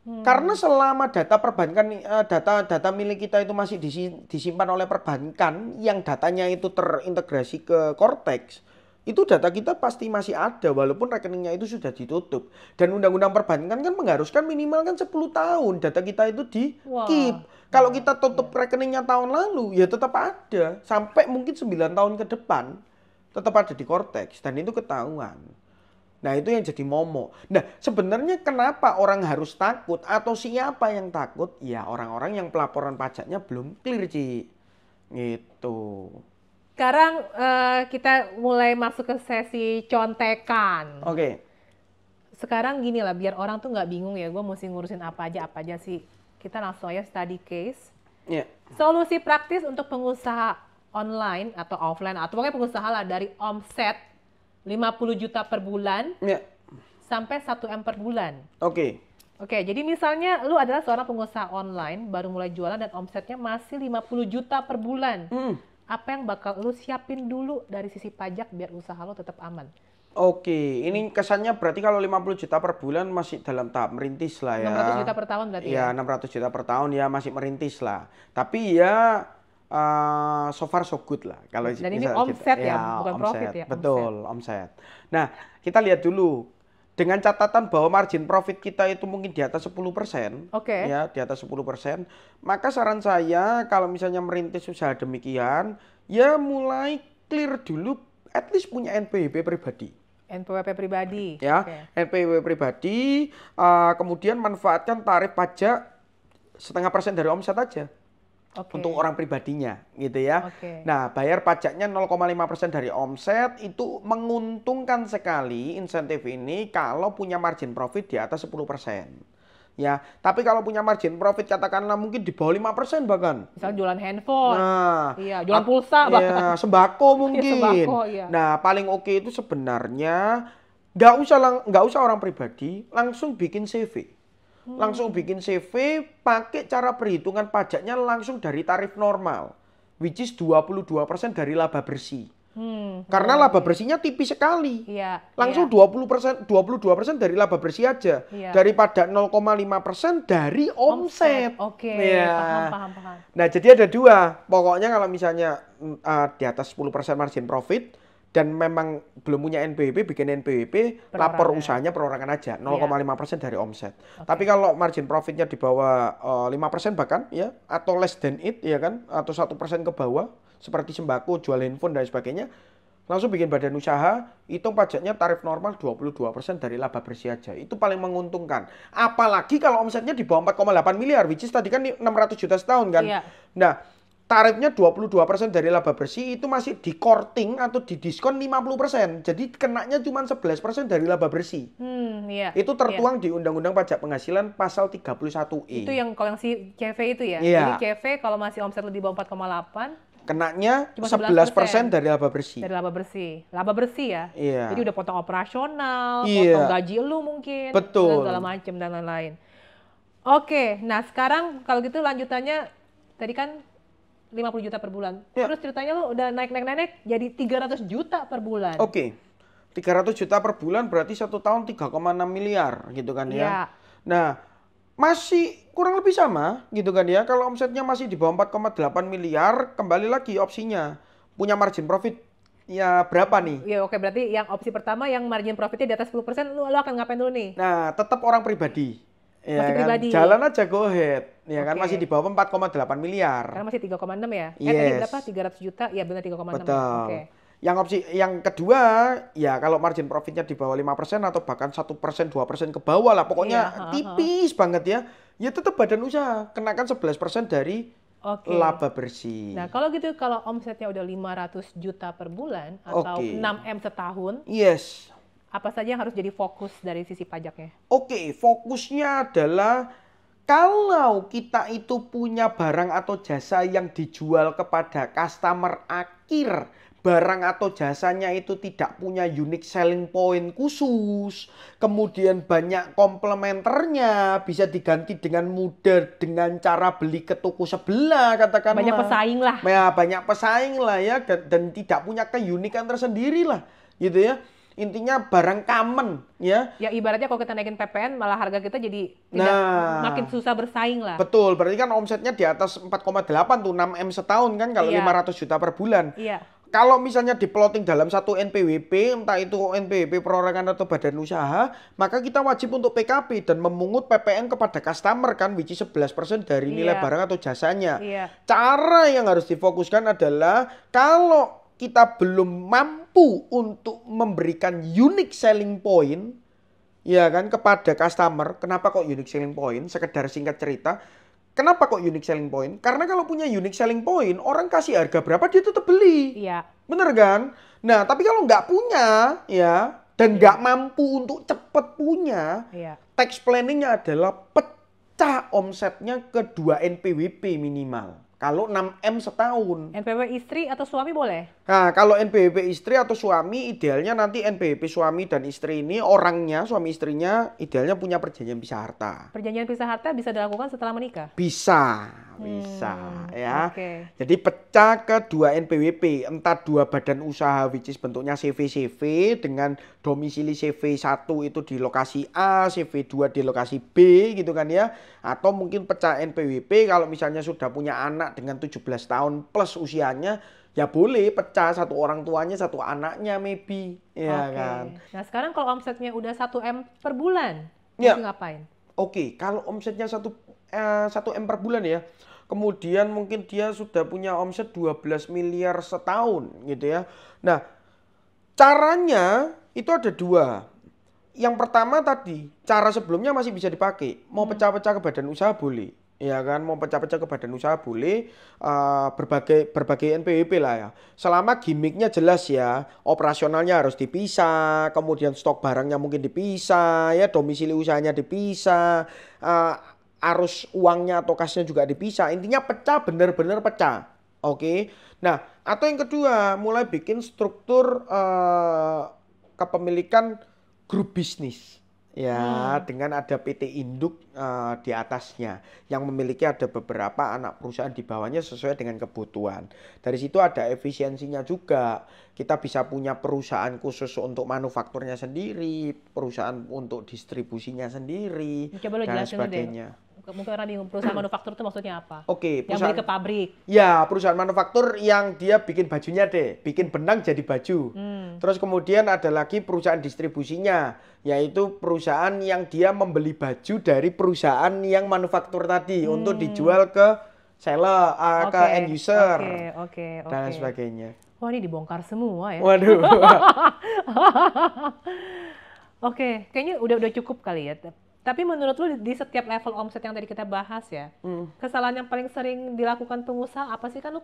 Karena selama data perbankan, data milik kita itu masih disimpan oleh perbankan yang datanya itu terintegrasi ke Cortex, itu data kita pasti masih ada walaupun rekeningnya itu sudah ditutup. Dan undang-undang perbankan kan mengharuskan minimal kan 10 tahun data kita itu di keep. Kalau kita tutup rekeningnya tahun lalu ya tetap ada sampai mungkin 9 tahun ke depan tetap ada di Cortex dan itu ketahuan. Nah, itu yang jadi momok. Nah, sebenarnya kenapa orang harus takut atau siapa yang takut? Ya orang-orang yang pelaporan pajaknya belum clear, Ci. Gitu. Sekarang kita mulai masuk ke sesi contekan. Oke. Sekarang gini lah, biar orang tuh nggak bingung ya, gue mesti ngurusin apa aja sih. Kita langsung aja study case. Yeah. Solusi praktis untuk pengusaha online atau offline, atau pokoknya pengusaha lah dari omset 50 juta per bulan sampai 1 M per bulan. Oke, jadi misalnya lu adalah seorang pengusaha online, baru mulai jualan dan omsetnya masih 50 juta per bulan. Apa yang bakal lu siapin dulu dari sisi pajak biar usaha lo tetap aman? Oke, ini kesannya berarti kalau 50 juta per bulan masih dalam tahap merintis lah ya. 600 juta per tahun berarti ya? Ya, 600 juta per tahun ya masih merintis lah. Tapi ya so far so good lah. Kalau Dan ini bisa omset ya, bukan profit ya? Betul, omset. Nah, kita lihat dulu. Dengan catatan bahwa margin profit kita itu mungkin di atas 10%, Oke. ya, di atas 10%, maka saran saya kalau misalnya merintis usaha demikian, ya mulai clear dulu, at least punya NPWP pribadi. NPWP pribadi. Ya, Oke. NPWP pribadi, kemudian manfaatkan tarif pajak 0,5% dari omset aja. Oke. Untuk orang pribadinya gitu ya. Oke. Nah, bayar pajaknya 0,5% dari omset itu menguntungkan sekali insentif ini kalau punya margin profit di atas 10%. Ya, tapi kalau punya margin profit katakanlah mungkin di bawah 5% bahkan. Misalnya jualan handphone. Nah, Iya, jualan pulsa bahkan. ya, sembako mungkin. sembako, iya. Nah, paling oke itu sebenarnya nggak usah orang pribadi, langsung bikin CV. Langsung bikin CV pakai cara perhitungan pajaknya langsung dari tarif normal, which is 22% dari laba bersih. Karena laba bersihnya tipis sekali. Iya. Langsung iya. 22% dari laba bersih aja. Iya. Daripada 0,5% dari omset. Oke, Ya. paham. Nah, jadi ada dua. Pokoknya kalau misalnya di atas 10% margin profit dan memang belum punya NPWP, bikin NPWP, lapor usahanya perorangan aja, 0,5% dari omset. Tapi kalau margin profitnya di bawah 5% bahkan ya, atau less than it ya kan, atau 1% ke bawah, seperti sembako, jual handphone dan sebagainya, langsung bikin badan usaha, hitung pajaknya tarif normal 22% dari laba bersih aja. Itu paling menguntungkan. Apalagi kalau omsetnya di bawah 4,8 miliar, which is tadi kan 600 juta setahun kan. Iya. Nah, tarifnya 22% dari laba bersih itu masih di korting atau di diskon 50%. Jadi kenanya cuma 11% dari laba bersih. Iya. Itu tertuang di Undang-Undang Pajak Penghasilan pasal 31E. Itu yang kalau yang si CV itu ya? Iya. Jadi CV kalau masih omset lebih bawah 4,8 kenanya cuma 11% dari laba bersih. dari laba bersih. Laba bersih ya? Iya. Jadi udah potong operasional, Iya. potong gaji lu mungkin, Betul. dan segala macam dan lain-lain. Oke, nah sekarang kalau gitu lanjutannya tadi kan 50 juta per bulan. Ya. Terus ceritanya lu udah naik jadi 300 juta per bulan. Oke. 300 juta per bulan berarti 1 tahun 3,6 miliar gitu kan ya. Iya. Nah, masih kurang lebih sama gitu kan ya. Kalau omsetnya masih di bawah 4,8 miliar, kembali lagi opsinya. Punya margin profit ya berapa nih? Ya oke, berarti yang opsi pertama yang margin profitnya di atas 10%, lu akan ngapain dulu nih? Nah, tetap orang pribadi. Ya Masih kan? pribadi. Jalan aja go ahead. Ya kan Oke. masih di bawah 4,8 miliar. Karena masih 3,6 ya? Tadi Yes. berapa? 300 juta? Ya benar 3,6 ya? Betul. Oke. Yang opsi yang kedua, ya kalau margin profitnya di bawah 5% atau bahkan 1%, 2% ke bawah lah. Pokoknya Iya, tipis banget ya. Ya tetap badan usaha. Kenakan 11% dari Oke. laba bersih. Nah kalau gitu, kalau omsetnya udah 500 juta per bulan atau Oke. 6M setahun, Yes. apa saja yang harus jadi fokus dari sisi pajaknya? Oke, fokusnya adalah kalau kita itu punya barang atau jasa yang dijual kepada customer akhir, barang atau jasanya itu tidak punya unique selling point khusus, kemudian banyak komplementernya, bisa diganti dengan mudah dengan cara beli ke toko sebelah katakanlah. Banyak pesaing lah. Ya, banyak pesaing lah ya, dan tidak punya keunikan tersendiri lah, gitu ya. Intinya barang common ya. Ya ibaratnya kalau kita naikin PPN malah harga kita jadi tidak Nah. makin susah bersaing lah. Betul, berarti kan omsetnya di atas 4,8 tuh 6M setahun kan kalau Iya. 500 juta per bulan. Iya. Kalau misalnya diplotting dalam satu NPWP, entah itu NPWP perorangan atau badan usaha, maka kita wajib untuk PKP dan memungut PPN kepada customer kan, which is 11% dari nilai Iya. barang atau jasanya. Iya. Cara yang harus difokuskan adalah kalau kita belum mampu untuk memberikan unique selling point, ya kan, kepada customer. Kenapa kok unique selling point? Sekedar singkat cerita. Kenapa kok unique selling point? Karena kalau punya unique selling point, orang kasih harga berapa dia tetap beli. Iya. Bener kan? Nah, tapi kalau nggak punya, ya, dan nggak mampu untuk cepet punya, Iya. tax planningnya adalah pecah omsetnya ke 2 NPWP minimal. Kalau 6M setahun. NPWP istri atau suami boleh? Nah, kalau NPWP istri atau suami, idealnya nanti NPWP suami dan istri ini, orangnya, suami istrinya, idealnya punya perjanjian pisah harta. Perjanjian pisah harta bisa dilakukan setelah menikah? Bisa. bisa ya. Oke. Jadi pecah ke 2 NPWP, entah 2 badan usaha which is bentuknya CV-CV dengan domisili CV1 itu di lokasi A, CV2 di lokasi B gitu kan ya. Atau mungkin pecah NPWP kalau misalnya sudah punya anak dengan 17 tahun plus usianya, ya boleh pecah satu orang tuanya, satu anaknya maybe, ya Oke. kan. Nah sekarang kalau omsetnya udah 1 M per bulan, Ya. mesti ngapain? Oke, kalau omsetnya 1 M per bulan ya, kemudian mungkin dia sudah punya omset 12 miliar setahun gitu ya. Nah, caranya itu ada 2. Yang pertama tadi, cara sebelumnya masih bisa dipakai. Mau pecah-pecah ke badan usaha boleh. Ya kan, mau pecah-pecah ke badan usaha boleh, berbagai NPWP lah ya. Selama gimmicknya jelas ya, operasionalnya harus dipisah, kemudian stok barangnya mungkin dipisah, ya domisili usahanya dipisah, arus uangnya atau kasnya juga dipisah. Intinya pecah, bener-bener pecah. Oke. Nah, atau yang kedua, mulai bikin struktur kepemilikan grup bisnis. Ya, dengan ada PT induk di atasnya yang memiliki ada beberapa anak perusahaan di bawahnya sesuai dengan kebutuhan. Dari situ ada efisiensinya juga. Kita bisa punya perusahaan khusus untuk manufakturnya sendiri, perusahaan untuk distribusinya sendiri, Coba lo dan jelasin dulu deh. sebagainya. Mungkin orang bingung perusahaan manufaktur itu maksudnya apa? Oke, Yang beli ke pabrik. Ya, perusahaan manufaktur yang dia bikin bajunya deh, bikin benang jadi baju. Terus kemudian ada lagi perusahaan distribusinya, yaitu perusahaan yang dia membeli baju dari perusahaan yang manufaktur tadi untuk dijual ke seller, ke end user, dan sebagainya. Wah, ini dibongkar semua ya. Waduh. Oke, kayaknya udah cukup kali ya. Tapi menurut lu di setiap level omset yang tadi kita bahas ya, kesalahan yang paling sering dilakukan pengusaha apa sih? Kan lu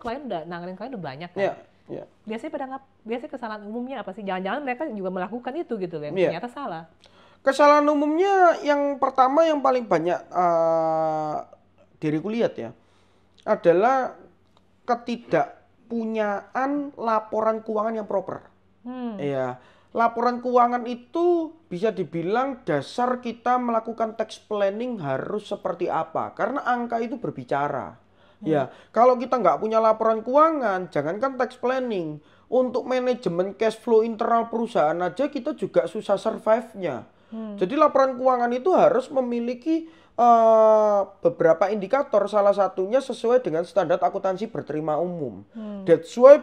nanganin klien udah banyak kan? Ya. Biasanya kesalahan umumnya apa sih? Jangan-jangan mereka juga melakukan itu gitu loh, yang Iya. ternyata salah. Kesalahan umumnya yang pertama yang paling banyak diriku lihat ya, adalah ketidakpunyaan laporan keuangan yang proper. Ya, laporan keuangan itu bisa dibilang dasar kita melakukan tax planning harus seperti apa, karena angka itu berbicara. Ya, kalau kita nggak punya laporan keuangan, jangankan tax planning, untuk manajemen cash flow internal perusahaan aja kita juga susah survive-nya. Jadi laporan keuangan itu harus memiliki beberapa indikator, salah satunya sesuai dengan standar akuntansi berterima umum. That's why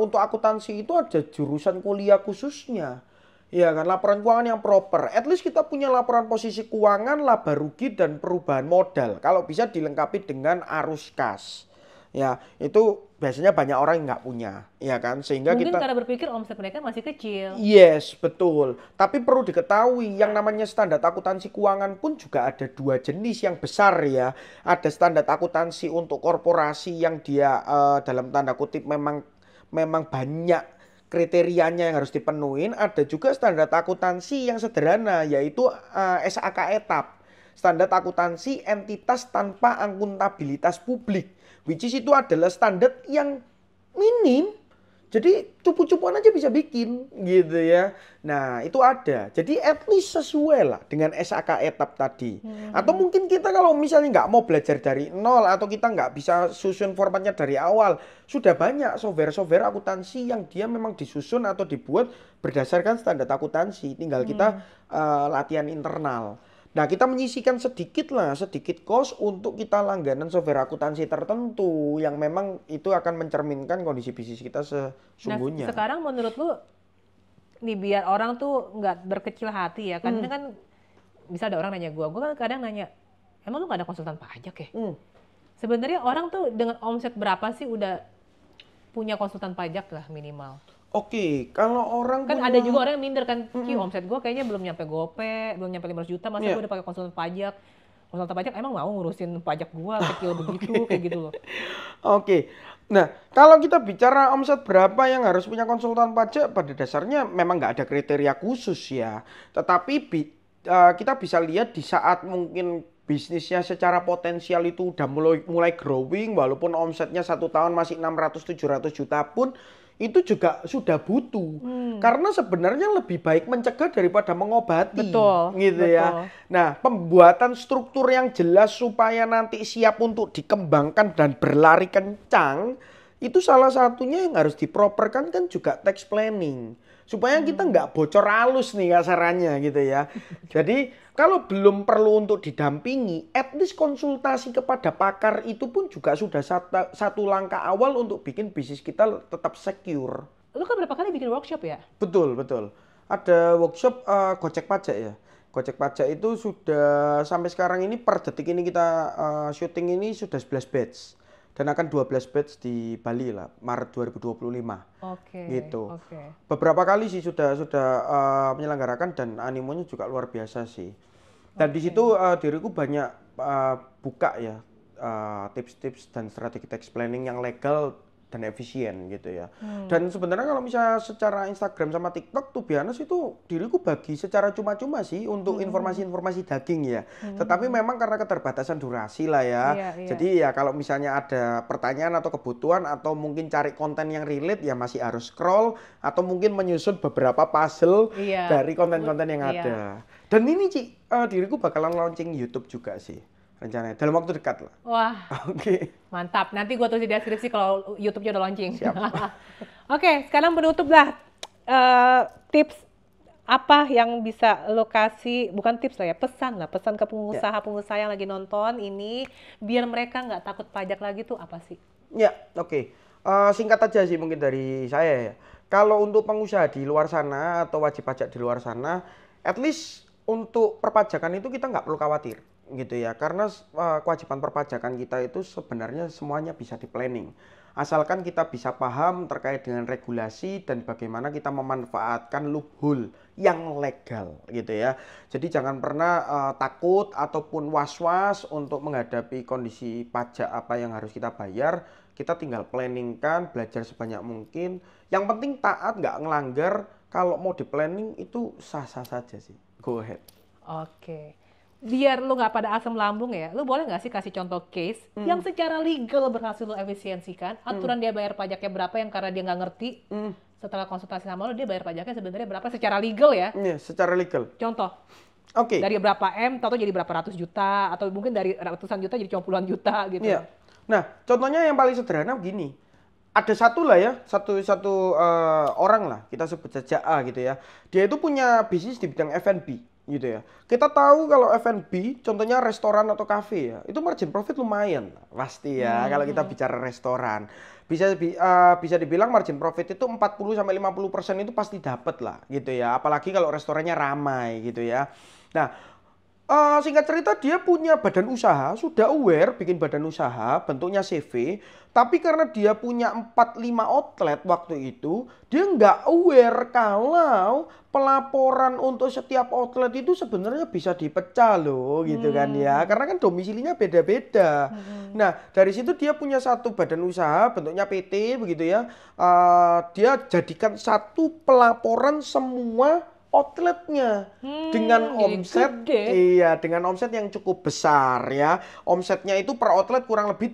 untuk akuntansi itu ada jurusan kuliah khususnya. Ya kan, laporan keuangan yang proper. At least kita punya laporan posisi keuangan, laba rugi, dan perubahan modal. Kalau bisa dilengkapi dengan arus kas. Ya, itu biasanya banyak orang yang nggak punya, ya kan? Sehingga Mungkin kita karena berpikir omset mereka masih kecil. Yes, betul. Tapi perlu diketahui yang namanya standar akuntansi keuangan pun juga ada 2 jenis yang besar ya. Ada standar akuntansi untuk korporasi yang dia dalam tanda kutip memang banyak kriterianya yang harus dipenuhin. Ada juga standar akuntansi yang sederhana, yaitu SAK etap. Standar akuntansi entitas tanpa akuntabilitas publik. Which is itu adalah standar yang minim. Jadi cupu-cupuan aja bisa bikin gitu ya. Nah itu ada. Jadi at least sesuai lah dengan SAK etap tadi. Atau mungkin kita kalau misalnya nggak mau belajar dari nol, atau kita nggak bisa susun formatnya dari awal, sudah banyak software akuntansi yang dia memang disusun atau dibuat berdasarkan standar akuntansi. Tinggal kita latihan internal. Nah, kita menyisihkan sedikit cost untuk kita langganan software akuntansi tertentu yang memang itu akan mencerminkan kondisi bisnis kita sesungguhnya. Nah, sekarang menurut lu, nih biar orang tuh nggak berkecil hati ya, kan ini kan bisa ada orang nanya gue kan kadang nanya, emang lu nggak ada konsultan pajak ya? Sebenarnya orang tuh dengan omset berapa sih udah punya konsultan pajak lah minimal? Oke, kalau orang kan ada juga orang yang minder kan, omset gue kayaknya belum nyampe gope, belum nyampe 500 juta, masa gue udah pakai konsultan pajak? Konsultan pajak emang mau ngurusin pajak gue kecil begitu, kayak gitu loh. Oke, nah kalau kita bicara omset berapa yang harus punya konsultan pajak, pada dasarnya memang nggak ada kriteria khusus ya. Tetapi kita bisa lihat di saat mungkin bisnisnya secara potensial itu udah mulai growing, walaupun omsetnya 1 tahun masih 600-700 juta pun, itu juga sudah butuh. Karena sebenarnya lebih baik mencegah daripada mengobati. Betul, Gitu ya. Nah, pembuatan struktur yang jelas supaya nanti siap untuk dikembangkan dan berlari kencang, itu salah satunya yang harus diproperkan kan juga text planning. Supaya kita nggak bocor halus nih kasarannya gitu ya. Jadi kalau belum perlu untuk didampingi, at least konsultasi kepada pakar itu pun juga sudah satu langkah awal untuk bikin bisnis kita tetap secure. Lu kan berapa kali bikin workshop ya? Betul, betul. Ada workshop Gojek Pajak ya. Gojek Pajak itu sudah sampai sekarang ini per detik ini kita syuting ini sudah 11 batch. Dan akan 12 batch di Bali lah, Maret 2025. Oke. Gitu. Oke. Beberapa kali sih sudah menyelenggarakan dan animonya juga luar biasa sih. Dan di situ diriku banyak buka ya tips-tips dan strategi tax planning yang legal dan efisien gitu ya. Dan sebenarnya kalau misalnya secara Instagram sama TikTok tuh biasa itu diriku bagi secara cuma-cuma sih untuk informasi-informasi daging ya. Tetapi memang karena keterbatasan durasi lah ya. Jadi ya kalau misalnya ada pertanyaan atau kebutuhan atau mungkin cari konten yang relate ya masih harus scroll atau mungkin menyusun beberapa puzzle dari konten-konten yang ada. Dan ini Ci, diriku bakalan launching YouTube juga sih. Rencananya dalam waktu dekat lah. Wah, mantap. Nanti gue tulis di deskripsi kalau YouTube-nya udah launching. Siap. Oke, sekarang penutup lah. Tips apa yang bisa lo kasih, bukan tips lah ya, pesan ke pengusaha-pengusaha yang lagi nonton ini, biar mereka nggak takut pajak lagi tuh apa sih? Ya, oke. Singkat aja sih mungkin dari saya ya. Kalau untuk pengusaha di luar sana atau wajib pajak di luar sana, at least untuk perpajakan itu kita nggak perlu khawatir. Gitu ya, karena kewajiban perpajakan kita itu sebenarnya semuanya bisa di planning asalkan kita bisa paham terkait dengan regulasi dan bagaimana kita memanfaatkan loophole yang legal gitu ya. Jadi jangan pernah takut ataupun was-was untuk menghadapi kondisi pajak apa yang harus kita bayar. Kita tinggal planningkan, belajar sebanyak mungkin, yang penting taat, nggak ngelanggar. Kalau mau di planning itu sah-sah saja sih, go ahead. Oke. Biar lu nggak pada asam lambung ya, lu boleh nggak sih kasih contoh case yang secara legal berhasil lu efisiensikan, aturan dia bayar pajaknya berapa yang karena dia nggak ngerti, setelah konsultasi sama lu dia bayar pajaknya sebenarnya berapa secara legal ya? Iya, secara legal. Contoh. Oke. Dari berapa M, atau jadi berapa ratus juta, atau mungkin dari ratusan juta jadi cuma puluhan juta gitu. Iya. Nah, contohnya yang paling sederhana begini. Ada satu lah ya, satu orang lah, kita sebut saja A gitu ya. Dia itu punya bisnis di bidang F&B. Gitu ya. Kita tahu kalau F&B, contohnya restoran atau kafe ya, itu margin profit lumayan pasti ya kalau kita bicara restoran. Bisa dibilang margin profit itu 40-50% itu pasti dapat lah gitu ya. Apalagi kalau restorannya ramai gitu ya. Nah, singkat cerita dia punya badan usaha, sudah aware bikin badan usaha, bentuknya CV, tapi karena dia punya 4-5 outlet waktu itu, dia nggak aware kalau pelaporan untuk setiap outlet itu sebenarnya bisa dipecah loh gitu kan ya, karena kan domisilinya beda-beda. Nah dari situ dia punya satu badan usaha bentuknya PT begitu ya, dia jadikan satu pelaporan semua outletnya dengan omset, dengan omset yang cukup besar ya. Omsetnya itu per outlet kurang lebih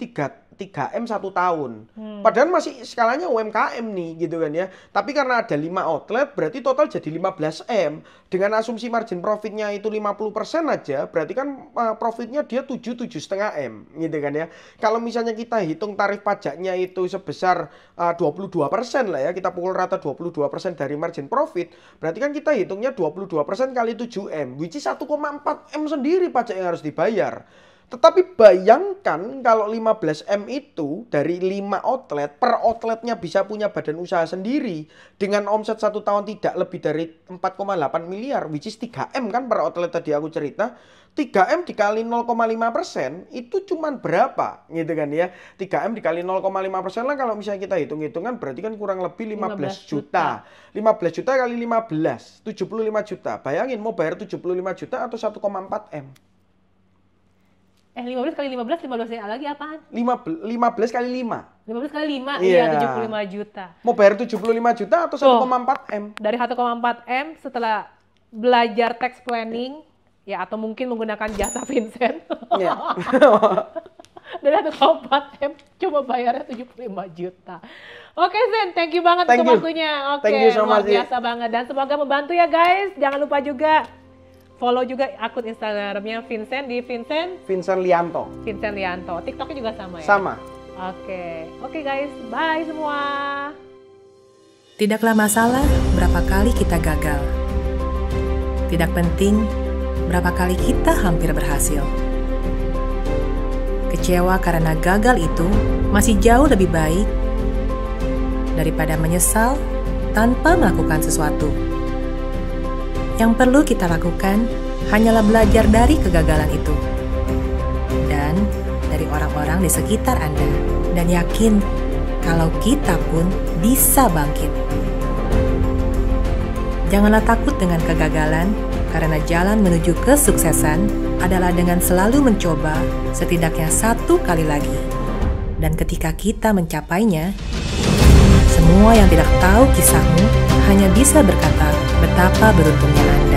3M 1 tahun. Padahal masih skalanya UMKM nih gitu kan ya. Tapi karena ada 5 outlet berarti total jadi 15M. Dengan asumsi margin profitnya itu 50% aja, berarti kan profitnya dia 7,5M gitu kan ya. Kalau misalnya kita hitung tarif pajaknya itu sebesar 22% lah ya, kita pukul rata 22% dari margin profit, berarti kan kita hitungnya 22% kali 7M, which is 1,4M sendiri pajak yang harus dibayar. Tetapi bayangkan kalau 15M itu dari 5 outlet, per outletnya bisa punya badan usaha sendiri dengan omset 1 tahun tidak lebih dari 4,8 miliar, which is 3M kan per outlet tadi aku cerita. 3M dikali 0,5% itu cuman berapa gitu kan ya. 3M dikali 0,5% lah kalau misalnya kita hitung-hitungan berarti kan kurang lebih 15 juta. 15 juta kali 15, 75 juta. Bayangin mau bayar 75 juta atau 1,4M. 15 kali 15 lagi apaan? 15 kali 5. 15 kali 5, iya 75 juta. Mau bayar 75 juta atau 1,4M? Dari 1,4M setelah belajar tax planning, ya atau mungkin menggunakan jasa Vincent. dari 1,4 M cuma bayarnya 75 juta. Oke Zen, thank you banget Thank untuk you. waktunya. Oke, Thank you so luar much, ya. biasa banget. Dan semoga membantu ya guys. Jangan lupa juga follow juga akun Instagramnya Vincent di Vincent Lianto. Vincent Lianto. TikToknya juga sama ya? Sama. Oke guys, bye semua. Tidaklah masalah berapa kali kita gagal. Tidak penting berapa kali kita hampir berhasil. Kecewa karena gagal itu masih jauh lebih baik daripada menyesal tanpa melakukan sesuatu. Yang perlu kita lakukan hanyalah belajar dari kegagalan itu dan dari orang-orang di sekitar Anda, dan yakin kalau kita pun bisa bangkit. Janganlah takut dengan kegagalan, karena jalan menuju kesuksesan adalah dengan selalu mencoba setidaknya 1 kali lagi. Dan ketika kita mencapainya, semua yang tidak tahu kisahmu hanya bisa berkata betapa beruntungnya Anda.